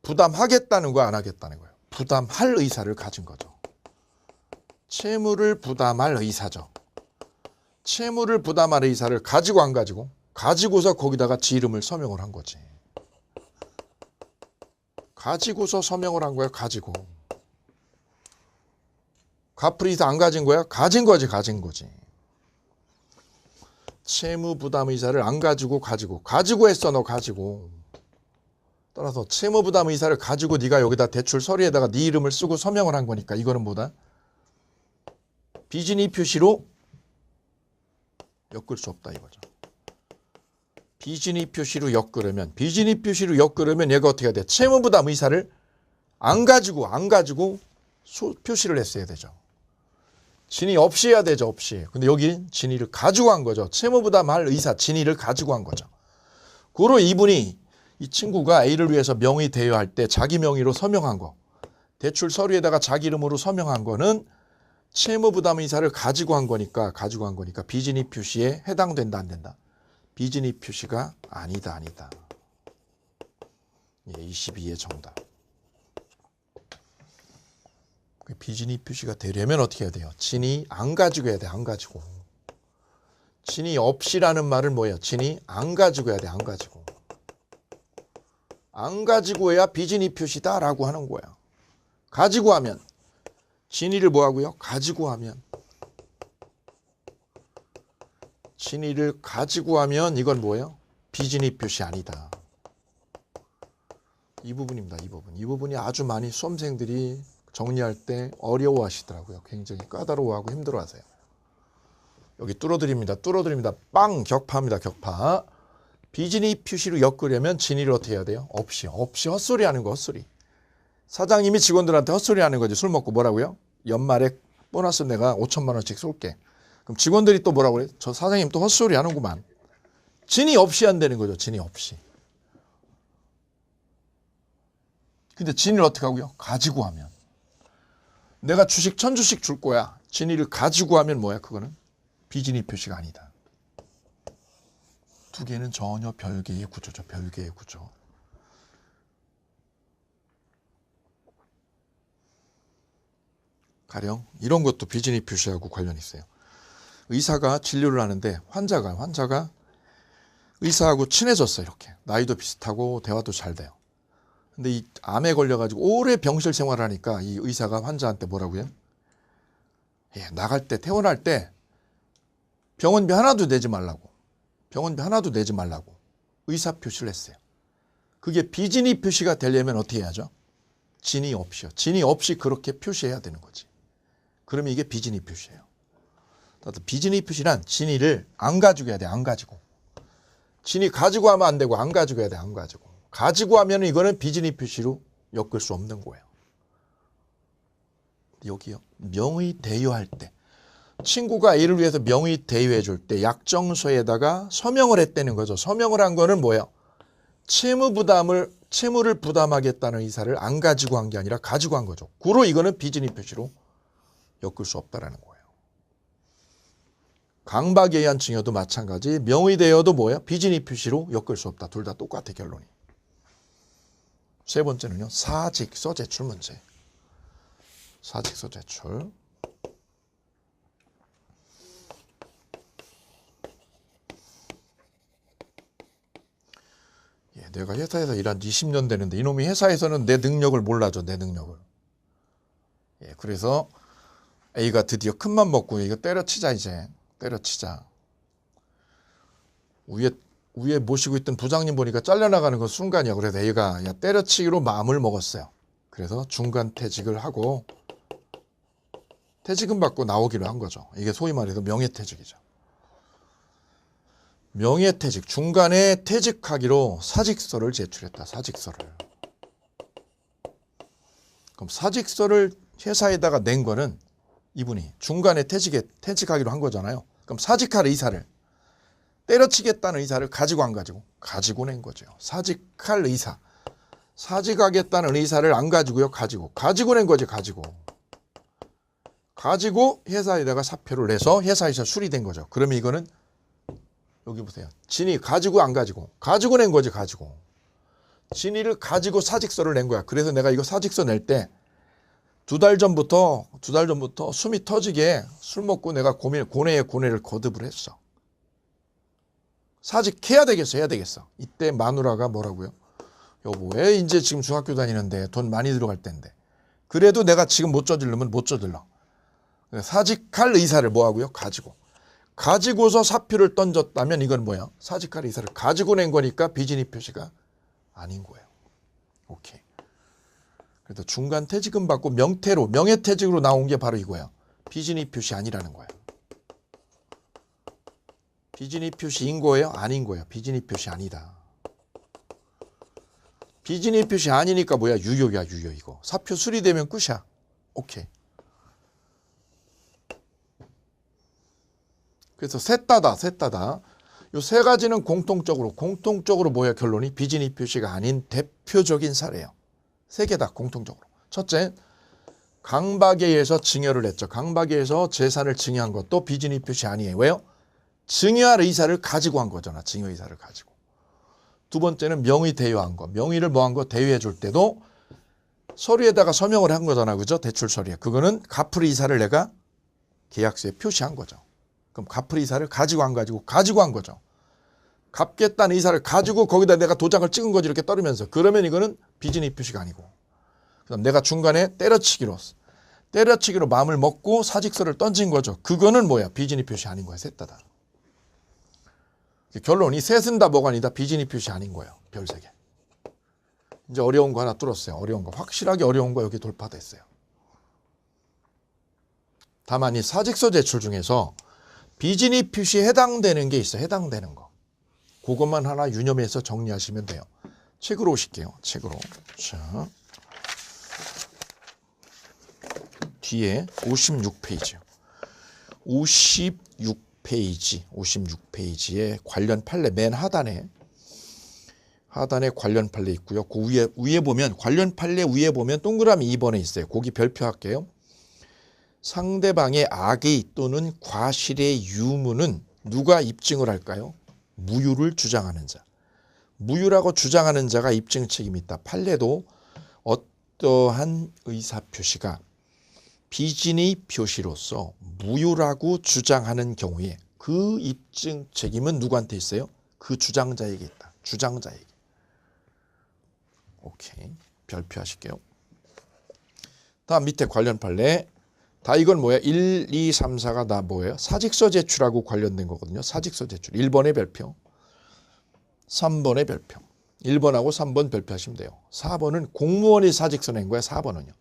부담하겠다는 거 안 하겠다는 거예요. 부담할 의사를 가진 거죠. 채무를 부담할 의사죠. 채무를 부담할 의사를 가지고 안 가지고? 가지고서 거기다가 지 이름을 서명을 한 거지. 가지고서 서명을 한 거야, 가지고. 갚을 의사 안 가진 거야? 가진 거지. 채무 부담 의사를 안 가지고 가지고 했어, 너 가지고. 따라서 채무 부담 의사를 가지고 네가 여기다 대출 서류에다가 네 이름을 쓰고 서명을 한 거니까 이거는 뭐다? 비진의 표시로 엮을 수 없다 이거죠. 비진의 표시로 엮으려면 얘가 어떻게 해야 돼? 채무 부담 의사를 안 가지고 표시를 했어야 되죠. 진의 없이 해야 되죠, 없이. 근데 여기 진의를 가지고 한 거죠. 채무 부담할 의사 진의를 가지고 한 거죠. 고로 이 친구가 A를 위해서 명의 대여할 때 자기 명의로 서명한 거, 대출 서류에다가 자기 이름으로 서명한 거는 채무 부담 의사를 가지고 한 거니까 비진의 표시에 해당된다, 안 된다? 비진의 표시가 아니다. 예, 22의 정답. 비진의 표시가 되려면 어떻게 해야 돼요? 진의 안 가지고 해야 돼, 안 가지고. 진의 없이라는 말은 뭐예요? 진의 안 가지고 해야 돼, 안 가지고. 안 가지고 해야 비진의 표시다라고 하는 거야. 가지고 하면 진의를 뭐 하고요? 가지고 하면 진의를 가지고 하면 이건 뭐예요? 비진의 표시 아니다. 이 부분입니다. 이 부분이 아주 많이 수험생들이 정리할 때 어려워하시더라고요. 굉장히 까다로워하고 힘들어하세요. 여기 뚫어드립니다. 빵! 격파입니다. 격파. 비진의 표시로 엮으려면 진의를 어떻게 해야 돼요? 없이 헛소리 하는 거, 헛소리. 사장님이 직원들한테 헛소리 하는 거지. 술 먹고 뭐라고요? 연말에 보너스 내가 5천만 원씩 쏠게. 그럼 직원들이 또 뭐라고 그래? 저 사장님 또 헛소리 하는구만. 진의 없이 안 되는 거죠. 진의 없이. 근데 진의를 어떻게 하고요? 가지고 하면. 내가 주식 1000주씩 줄 거야. 진의를 가지고 하면 뭐야? 그거는 비진의 표시가 아니다. 두 개는 전혀 별개의 구조죠. 별개의 구조. 가령 이런 것도 비진의 표시하고 관련이 있어요. 의사가 진료를 하는데 환자가 의사하고 친해졌어요. 이렇게 나이도 비슷하고 대화도 잘 돼요. 근데 이 암에 걸려가지고 오래 병실 생활을 하니까 이 의사가 환자한테 뭐라고요? 예, 나갈 때 퇴원할 때 병원비 하나도 내지 말라고 의사 표시를 했어요. 그게 비진의 표시가 되려면 어떻게 해야죠? 진의 없이요. 진의 없이 그렇게 표시해야 되는 거지. 그러면 이게 비진의 표시예요. 비진의 표시란 진의를 안 가지고 해야 돼. 안 가지고. 진의 가지고 하면 안 되고 안 가지고 해야 돼. 안 가지고. 가지고 하면 이거는 비진의 표시로 엮을 수 없는 거예요. 여기요. 명의 대여할 때. 친구가 A를 위해서 명의 대여해 줄 때 약정서에다가 서명을 했다는 거죠. 서명을 한 거는 뭐예요? 채무를 부담하겠다는 의사를 안 가지고 한 게 아니라 가지고 한 거죠. 고로 이거는 비진의 표시로 엮을 수 없다라는 거예요. 강박에 의한 증여도 마찬가지. 명의 대여도 뭐예요? 비진의 표시로 엮을 수 없다. 둘 다 똑같아, 결론이. 세 번째는요. 사직서 제출 문제. 사직서 제출. 예, 내가 회사에서 일한 지 20년 되는데 이놈이 회사에서는 내 능력을 몰라줘. 내 능력을. 예, 그래서 A가 드디어 큰맘 먹고 이거 때려치자. 이제 때려치자. 위에 모시고 있던 부장님 보니까 잘려나가는 그 순간이야. 그래서 A가 야 때려치기로 마음을 먹었어요. 그래서 중간 퇴직을 하고 퇴직금 받고 나오기로 한 거죠. 이게 소위 말해서 명예퇴직이죠. 명예퇴직, 중간에 퇴직하기로 사직서를 제출했다. 사직서를. 그럼 사직서를 회사에다가 낸 거는 이분이 중간에 퇴직하기로 한 거잖아요. 그럼 사직할 의사를, 때려치겠다는 의사를 가지고 안 가지고? 가지고 낸 거죠. 사직할 의사. 사직하겠다는 의사를 안 가지고요. 가지고 낸 거지. 가지고 회사에다가 사표를 내서 회사에서 수리된 거죠. 그러면 이거는 여기 보세요. 진이 가지고 안 가지고? 가지고 낸 거지. 진이를 가지고 사직서를 낸 거야. 그래서 내가 이거 사직서 낼 때 두 달 전부터 숨이 터지게 술 먹고 내가 고뇌를 거듭을 했어. 사직해야 되겠어. 이때 마누라가 뭐라고요? 여보, 왜 이제 지금 중학교 다니는데 돈 많이 들어갈 텐데. 그래도 내가 지금 못 저지르면 못 저질러. 사직할 의사를 뭐하고요? 가지고서 사표를 던졌다면 이건 뭐야? 사직할 의사를 가지고 낸 거니까 비진입 표시가 아닌 거예요. 오케이. 그래서 중간 퇴직금 받고 명예퇴직으로 나온 게 바로 이거야. 비진입 표시 아니라는 거야. 비진입 표시인 거예요? 아닌 거예요? 비진입 표시 아니다. 비진입 표시 아니니까 뭐야? 유효야, 유효 이거. 사표 수리되면 끝이야. 오케이. 그래서 셋다다. 요 세 가지는 공통적으로 뭐야? 결론이 비진입 표시가 아닌 대표적인 사례예요. 세 개 다 공통적으로. 첫째, 강박에 증여를 했죠. 강박에서 재산을 증여한 것도 비진입 표시 아니에요. 왜요? 증여할 의사를 가지고 한 거잖아. 증여 의사를 가지고. 두 번째는 명의 대여한 거. 명의를 뭐한 거 대여해 줄 때도 서류에다가 서명을 한 거잖아. 그죠? 대출 서류에. 그거는 갚을 의사를 내가 계약서에 표시한 거죠. 그럼 갚을 의사를 가지고 안 가지고? 가지고 한 거죠. 갚겠다는 의사를 가지고 거기다 내가 도장을 찍은 거지 이렇게 떨으면서. 그러면 이거는 비진입 표시가 아니고. 그다음 내가 중간에 때려치기로 마음을 먹고 사직서를 던진 거죠. 그거는 뭐야? 비진입 표시 아닌 거야. 셋다다. 결론이 셋은 다 뭐가 아니다? 비진입 표시 아닌 거예요. 별 3개. 이제 어려운 거 하나 뚫었어요. 확실하게 어려운 거 여기 돌파됐어요. 다만 이 사직서 제출 중에서 비진입 표시에 해당되는 게 있어요. 해당되는 거. 그것만 하나 유념해서 정리하시면 돼요. 책으로 오실게요. 책으로. 자, 뒤에 56페이지요. 56페이지에 관련 판례 맨 하단에 관련 판례 있고요. 그 위에 보면 관련 판례 위에 보면 동그라미 2번에 있어요. 거기 별표할게요. 상대방의 악의 또는 과실의 유무는 누가 입증을 할까요? 무유를 주장하는 자. 무유라고 주장하는 자가 입증 책임이 있다. 판례도 어떠한 의사표시가 비진입 표시로서 무유라고 주장하는 경우에 그 입증 책임은 누구한테 있어요? 그 주장자에게 있다. 주장자에게. 오케이. 별표하실게요. 다음 밑에 관련 판례. 다 이건 뭐야? 1, 2, 3, 4가 다 뭐예요? 사직서 제출하고 관련된 거거든요. 사직서 제출. 1번의 별표. 3번의 별표. 1번하고 3번 별표하시면 돼요. 4번은 공무원이 사직서 낸 거야. 4번은요.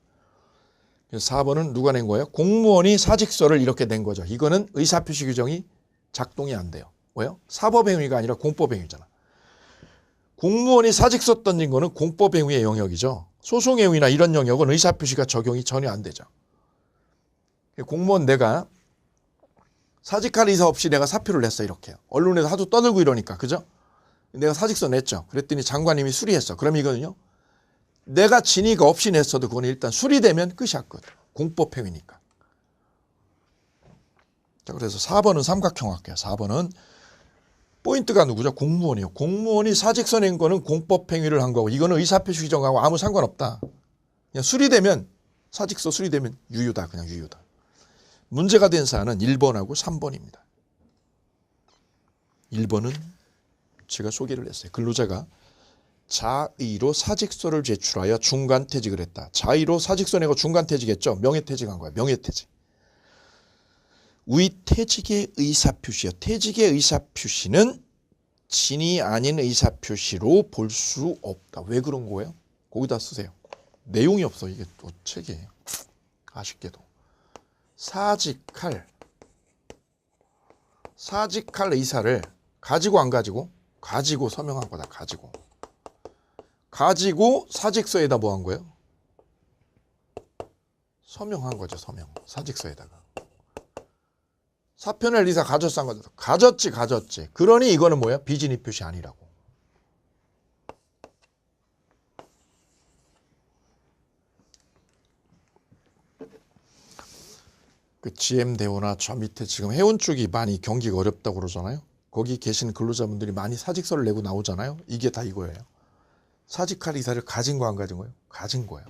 4번은 누가 낸 거예요? 공무원이 사직서를 이렇게 낸 거죠. 이거는 의사표시 규정이 작동이 안 돼요. 왜요? 사법행위가 아니라 공법행위잖아. 공무원이 사직서 던진 거는 공법행위의 영역이죠. 소송행위나 이런 영역은 의사표시가 적용이 전혀 안 되죠. 공무원 내가 사직할 의사 없이 내가 사표를 냈어. 이렇게. 언론에서 하도 떠들고 이러니까. 그죠? 내가 사직서 냈죠. 그랬더니 장관님이 수리했어. 그럼 이거는요. 내가 진위가 없이 냈어도 그건 일단 수리되면 끝이야. 끝. 공법행위니까. 자, 그래서 4번은 삼각형 할게요. 4번은 포인트가 누구죠? 공무원이요. 공무원이 사직서 낸 거는 공법행위를 한 거고 이거는 의사표시 규정하고 아무 상관없다. 그냥 수리되면 사직서 수리되면 유효다. 그냥 유효다. 문제가 된 사안은 1번하고 3번입니다. 1번은 제가 소개를 했어요. 근로자가 자의로 사직서를 제출하여 중간퇴직을 했다. 자의로 사직서 내고 중간퇴직했죠. 명예퇴직한 거야. 명예퇴직. 위퇴직의 의사표시요. 퇴직의 의사표시는 진이 아닌 의사표시로 볼 수 없다. 왜 그런 거예요? 거기다 쓰세요. 내용이 없어. 이게 또 책이에요. 아쉽게도. 사직할 의사를 가지고 안 가지고? 가지고 서명한 거다. 가지고 사직서에다 뭐 한 거예요? 서명한 거죠. 서명. 사직서에다가. 사표낼 의사 가졌어 안 가졌어? 가졌지. 그러니 이거는 뭐야? 비진입 표시 아니라고. 그 GM대우나 저 밑에 지금 해운 쪽이 많이 경기가 어렵다고 그러잖아요. 거기 계신 근로자분들이 많이 사직서를 내고 나오잖아요. 이게 다 이거예요. 사직할 의사를 가진 거 안 가진 거예요? 가진 거예요.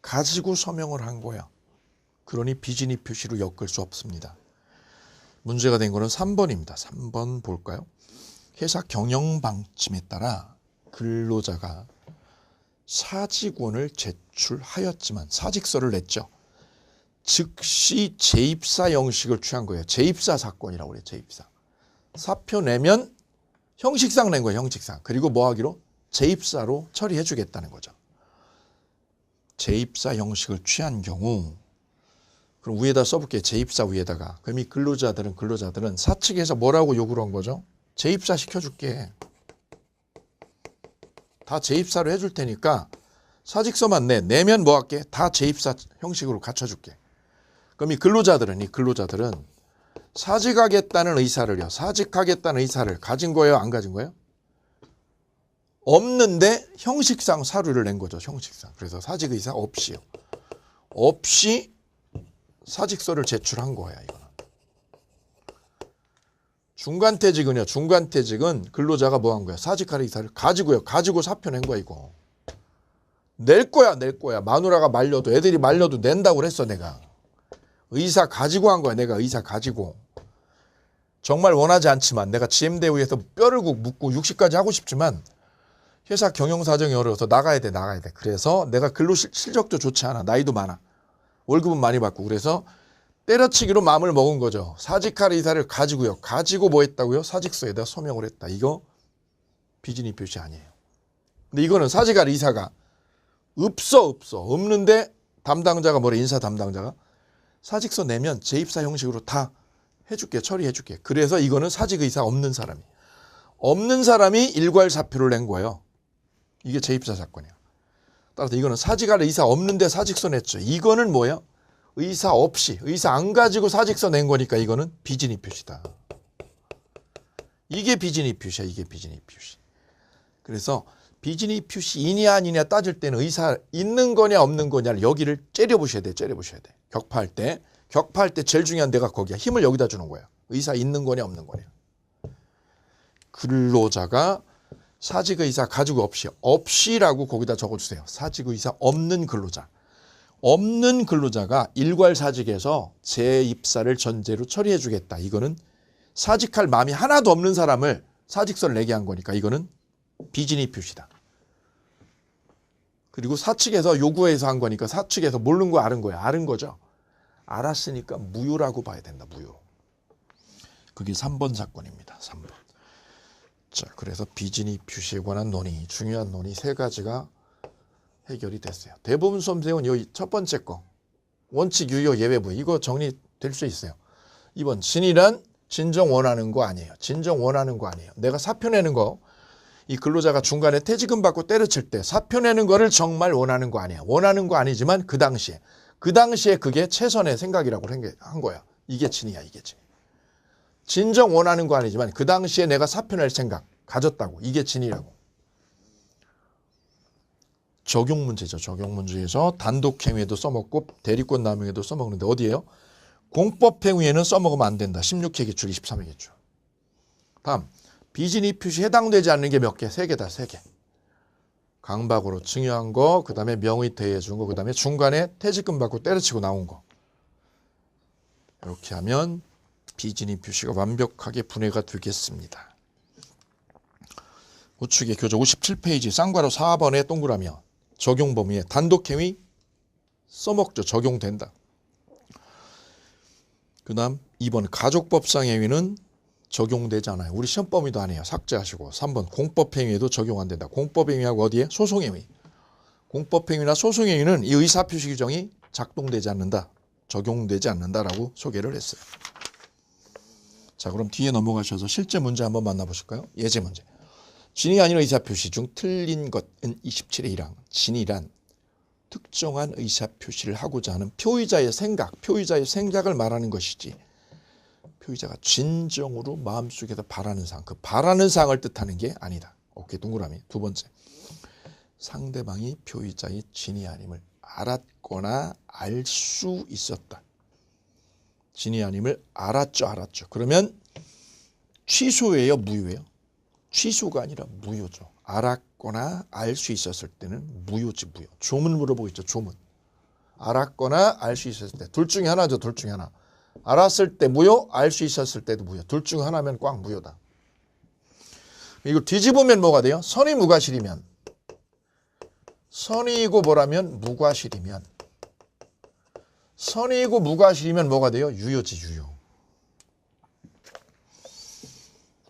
가지고 서명을 한 거야. 그러니 비진입 표시로 엮을 수 없습니다. 문제가 된 거는 3번입니다. 3번 볼까요? 회사 경영 방침에 따라 근로자가 사직원을 제출하였지만 사직서를 냈죠. 즉시 재입사 형식을 취한 거예요. 재입사 사건이라고 그래요. 재입사. 사표 내면 형식상 낸 거예요. 형식상. 그리고 뭐 하기로? 재입사로 처리해 주겠다는 거죠. 재입사 형식을 취한 경우 그럼 위에다 써볼게요. 재입사 위에다가. 그럼 이 근로자들은 사측에서 뭐라고 요구를 한 거죠? 재입사 시켜줄게. 다 재입사로 해줄 테니까 사직서만 내면 뭐 할게? 다 재입사 형식으로 갖춰줄게. 그럼 이 근로자들은 사직하겠다는 의사를 가진 거예요? 안 가진 거예요? 없는데 형식상 사료를 낸 거죠. 형식상. 그래서 사직 의사 없이요. 없이 사직서를 제출한 거야. 이거는. 중간퇴직은 근로자가 뭐 한 거야? 사직할 의사를 가지고요. 가지고 사표 낸 거야. 이거. 낼 거야. 마누라가 말려도 애들이 말려도 낸다고 그랬어. 내가. 의사 가지고 한 거야. 내가 의사 가지고. 정말 원하지 않지만 내가 GM대우에서 뼈를 묻고 60까지 하고 싶지만 회사 경영 사정이 어려워서 나가야 돼. 그래서 내가 근로 실적도 좋지 않아. 나이도 많아. 월급은 많이 받고. 그래서 때려치기로 마음을 먹은 거죠. 사직할 의사를 가지고요. 가지고 뭐 했다고요? 사직서에다 서명을 했다. 이거 비진입 표시 아니에요. 근데 이거는 사직할 의사가 없는데 담당자가 인사 담당자가 사직서 내면 재입사 형식으로 다 해줄게. 처리해줄게. 그래서 이거는 사직 의사 없는 사람이 일괄 사표를 낸 거예요. 이게 재입사 사건이야. 따라서 이거는 사직할 의사 없는데 사직서 냈죠. 이거는 뭐예요? 의사 없이, 의사 안 가지고 사직서 낸 거니까 이거는 비진입 표시다. 이게 비진입 표시야. 그래서 비진입 표시이냐 아니냐 따질 때는 의사 있는 거냐 없는 거냐를 여기를 째려보셔야 돼. 격파할 때 제일 중요한 데가 거기야. 힘을 여기다 주는 거야. 의사 있는 거냐 없는 거냐. 근로자가 사직 의사 가지고 없이라고 거기다 적어주세요. 사직 의사 없는 근로자가 일괄 사직에서 재입사를 전제로 처리해 주겠다. 이거는 사직할 마음이 하나도 없는 사람을 사직서를 내게 한 거니까 이거는 비진입 표시다. 그리고 사측에서 요구해서 한 거니까 사측에서 모르는 거 아는 거야. 아는 거죠. 알았으니까 무효라고 봐야 된다. 무효. 그게 3번 사건입니다. 3번. 자, 그래서 비진입 표시에 관한 논의, 중요한 논의 3가지가 해결이 됐어요. 대부분 수험생은 이 첫 번째 거 원칙 유효 예외부 이거 정리될 수 있어요. 2번 진이란 진정 원하는 거 아니에요. 내가 사표 내는 거 이 근로자가 중간에 퇴직금 받고 때려칠 때 사표 내는 거를 정말 원하는 거 아니야. 원하는 거 아니지만 그 당시에 그게 최선의 생각이라고 한 거야. 이게 진이야. 진정 원하는 거 아니지만 그 당시에 내가 사표 낼 생각 가졌다고. 이게 진이라고. 적용 문제죠. 적용 문제에서 단독행위에도 써먹고 대리권 남용에도 써먹는데 어디예요? 공법행위에는 써먹으면 안 된다. 16회 기출, 23회 기출. 다음 비진입 표시 해당되지 않는 게 몇 개? 3개다. 3개. 강박으로 증여한 거, 그 다음에 명의 퇴위해 준 거, 그 다음에 중간에 퇴직금 받고 때려치고 나온 거. 이렇게 하면 비진입 표시가 완벽하게 분해가 되겠습니다. 우측의 교재 57페이지 쌍괄호 4번의 동그라미요. 적용 범위에 단독행위 써먹죠. 적용된다. 그 다음 2번 가족법상 행위는 적용되지 않아요. 우리 시험 범위도 안 해요. 삭제하시고. 3번 공법행위에도 적용 안 된다. 공법행위하고 어디에? 소송행위. 공법행위나 소송행위는 이 의사표시 규정이 작동되지 않는다. 적용되지 않는다라고 소개를 했어요. 자, 그럼 뒤에 넘어가셔서 실제 문제 한번 만나보실까요? 예제 문제. 진이 아닌 의사표시 중 틀린 것은 27의 1항. 진이란 특정한 의사표시를 하고자 하는 표의자의 생각을 말하는 것이지 표의자가 진정으로 마음속에서 바라는 사항, 그 바라는 사항을 뜻하는 게 아니다. 오케이, 동그라미. 두 번째, 상대방이 표의자의 진이 아님을 알았거나 알 수 있었다. 진이 아님을 알았죠. 그러면 취소예요, 무효예요? 취소가 아니라 무효죠. 알았거나 알 수 있었을 때는 무효지, 무효. 조문 물어보고 있죠, 조문. 알았거나 알 수 있었을 때. 둘 중에 하나죠, 둘 중에 하나. 알았을 때 무효, 알 수 있었을 때도 무효. 둘 중 하나면 꽉 무효다. 이걸 뒤집으면 뭐가 돼요? 선의 무과실이면. 선의이고 뭐라면 무과실이면. 선의이고 무과실이면 뭐가 돼요? 유효지, 유효.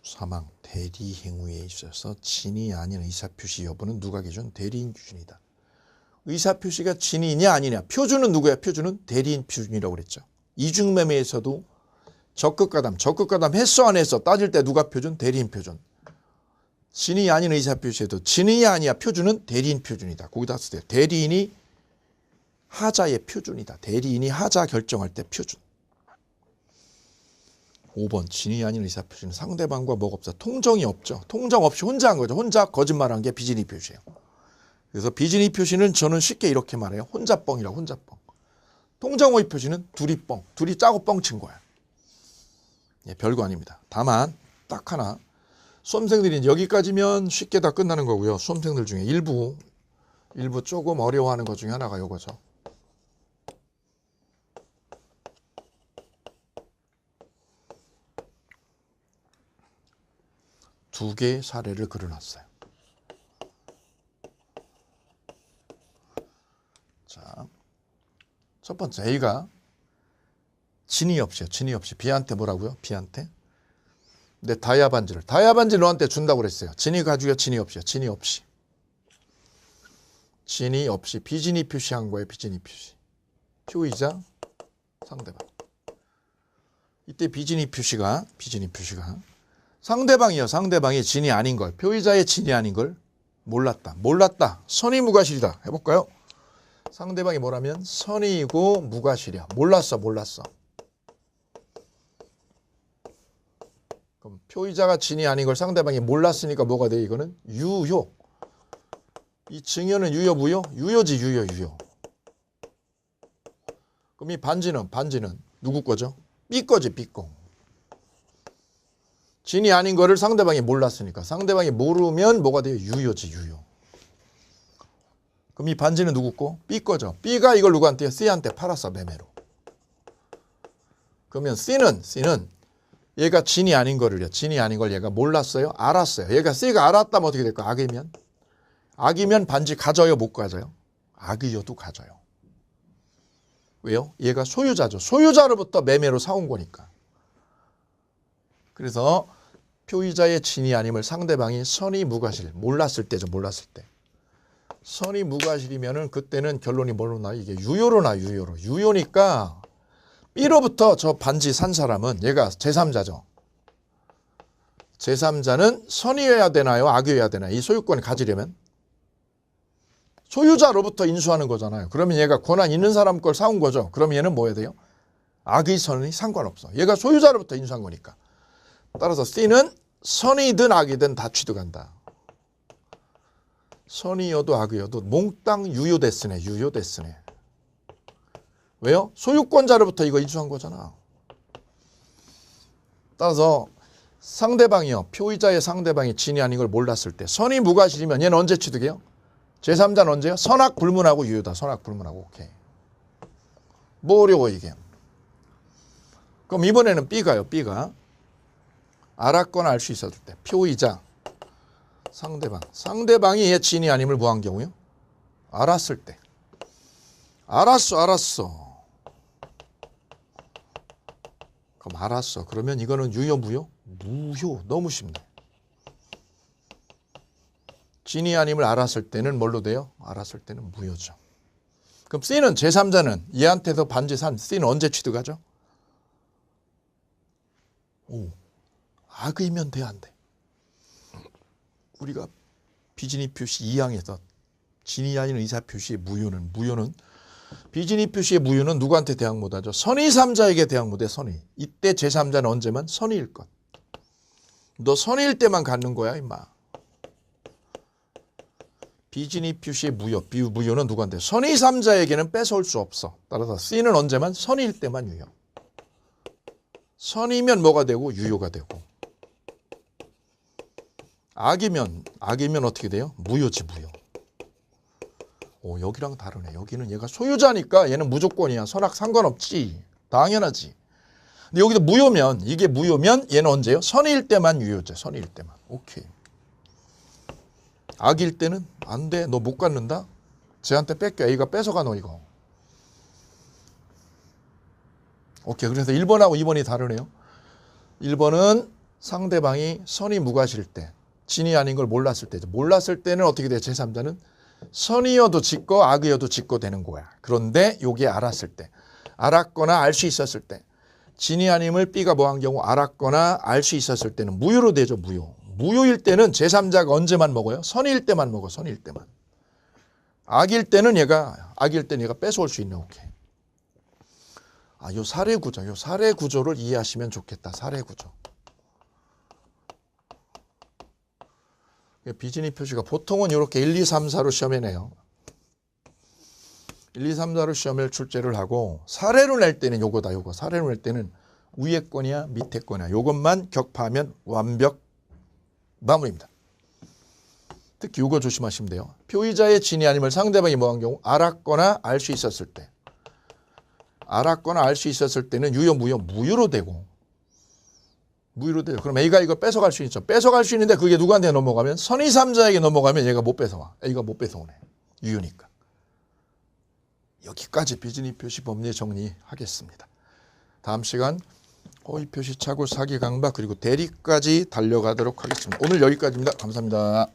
사망, 대리 행위에 있어서 진이 아닌 의사표시 여부는 누가 기준? 대리인 기준이다. 의사표시가 진이냐 아니냐. 표준은 누구야? 표준은 대리인 표준이라고 그랬죠. 이중매매에서도 적극가담 했어 안 했어 따질 때 누가 표준? 대리인 표준. 진이 아닌 의사표시에도 진이 아니야 표준은 대리인 표준이다. 거기다 쓸 때 대리인이 하자의 표준이다. 대리인이 하자 결정할 때 표준. 5번 진이 아닌 의사표시는 상대방과 뭐가 없어? 통정이 없죠. 통정 없이 혼자 한 거죠. 혼자 거짓말한 게 비진입 표시예요. 그래서 비진입 표시는 저는 쉽게 이렇게 말해요. 혼자 뻥이라고, 혼자 뻥. 통정호의 표시는 둘이 뻥, 둘이 짜고 뻥친 거야. 예, 별거 아닙니다. 다만 딱 하나, 수험생들이 여기까지면 쉽게 다 끝나는 거고요. 수험생들 중에 일부 조금 어려워하는 것 중에 하나가 이거죠. 두 개의 사례를 그려놨어요. 자, 첫 번째 A가 진이 없이 B한테 뭐라고요? B한테. 근데 다이아 반지를 너한테 준다고 그랬어요. 진이 가지고요, 진이 없이요. 진이 없이 비진이 표시한 거예요. 비진이 표시. 표의자, 상대방. 이때 비진이 표시가 상대방이 진이 아닌 걸, 표의자의 진이 아닌 걸 몰랐다. 선의 무과실이다. 해볼까요? 상대방이 뭐라면 선의이고 무과실이야. 몰랐어. 그럼 표의자가 진이 아닌 걸 상대방이 몰랐으니까 뭐가 돼? 이거는 유효. 이 증여는 유효, 무효? 유효지, 유효. 그럼 이 반지는 누구 거죠? B 거지, B 거. 진이 아닌 거를 상대방이 몰랐으니까 상대방이 모르면 뭐가 돼요? 유효지, 유효. 그럼 이 반지는 누구 거? B 거죠. B가 이걸 누구한테요? C한테 팔았어, 매매로. 그러면 C는 얘가 진이 아닌 거를요. 진이 아닌 걸 얘가 몰랐어요? 알았어요. 얘가 C가 알았다면 어떻게 될까요? 악이면 반지 가져요? 못 가져요? 악이어도 가져요. 왜요? 얘가 소유자죠. 소유자로부터 매매로 사온 거니까. 그래서 표의자의 진이 아님을 상대방이 선의 무과실, 몰랐을 때죠. 선의 무과실이면은 그때는 결론이 뭘로 나? 이게 유효로. 유효니까 B로부터 저 반지 산 사람은 얘가 제3자죠. 제3자는 선의여야 되나요? 악의여야 되나요? 이 소유권을 가지려면 소유자로부터 인수하는 거잖아요. 그러면 얘가 권한 있는 사람 걸 사온 거죠. 그러면 얘는 뭐 해야 돼요? 악의 선의 상관없어. 얘가 소유자로부터 인수한 거니까. 따라서 C는 선이든 악이든 다 취득한다. 선이여도 악이여도 몽땅 유효됐으네. 왜요? 소유권자로부터 이거 인수한 거잖아. 따라서 상대방이요. 표의자의 상대방이 진이 아닌 걸 몰랐을 때 선의 무과실이면 얘는 언제 취득해요? 제3자는 언제요? 선악 불문하고 유효다. 선악 불문하고. 오케이. 뭐려고 이게. 그럼 이번에는 B가요. B가 알았거나 알 수 있었을 때. 표의자. 상대방. 상대방이 얘 진이 아님을 뭐한 경우요? 알았을 때. 알았어. 그럼 알았어. 그러면 이거는 유효, 무효? 무효. 너무 쉽네. 진이 아님을 알았을 때는 뭘로 돼요? 알았을 때는 무효죠. 그럼 C는 제3자는 얘한테서 반지산 C는 언제 취득하죠? 오, 악의면 돼, 안 돼? 우리가 비진이 표시 2항에서 진이 아닌 의사 표시의 무효는 비진이 표시의 무효는 누구한테 대항 못하죠? 선의 3자에게 대항 못해. 선의. 이때 제3자는 언제만? 선의일 것. 너 선의일 때만 갖는 거야 임마. 비진이 표시의 무효는 누구한테? 선의 3자에게는 뺏어올 수 없어. 따라서 C는 언제만? 선의일 때만 유효. 선의면 뭐가 되고 유효가 되고. 악이면 어떻게 돼요? 무효지 무효. 오, 여기랑 다르네. 여기는 얘가 소유자니까 얘는 무조건이야. 선악 상관없지. 당연하지. 근데 여기도 무효면, 이게 무효면 얘는 언제요? 선의일 때만 유효죠. 선의일 때만. 오케이. 악일 때는 안 돼. 너 못 갖는다? 쟤한테 뺏겨. A가 뺏어가 너 이거. 오케이. 그래서 1번하고 2번이 다르네요. 1번은 상대방이 선의 무과실 때, 진이 아닌 걸 몰랐을 때죠. 몰랐을 때는 어떻게 돼요? 제3자는 선의여도 짓고 악의여도 짓고 되는 거야. 그런데 요게 알았을 때, 알았거나 알 수 있었을 때, 진이 아님을 B가 뭐한 경우 알았거나 알 수 있었을 때는 무효로 되죠. 무효. 무효일 때는 제3자가 언제만 먹어요? 선의일 때만 먹어. 선의일 때만. 악일 때는 얘가 뺏어올 수 있네. 오케이. 아, 요 사례 구조를 이해하시면 좋겠다. 사례 구조. 비진이 표시가 보통은 이렇게 1, 2, 3, 4로 시험에 내요. 1, 2, 3, 4로 시험을 출제를 하고 사례로 낼 때는 요거다. 사례로 낼 때는 위에 거냐 밑에 거냐 요것만 격파하면 완벽 마무리입니다. 특히 요거 조심하시면 돼요. 표의자의 진이 아님을 상대방이 뭐한 경우 알았거나 알 수 있었을 때. 알았거나 알 수 있었을 때는 유효, 무효로 되고. 무효로 돼요. 그럼 A가 이거 뺏어갈 수 있죠. 뺏어갈 수 있는데 그게 누구한테 넘어가면 선의 3자에게 넘어가면 얘가 못 뺏어와. A가 못 뺏어오네. 유효니까. 여기까지 비진이 표시 법리 정리하겠습니다. 다음 시간 호의 표시 착오 사기 강박 그리고 대리까지 달려가도록 하겠습니다. 오늘 여기까지입니다. 감사합니다.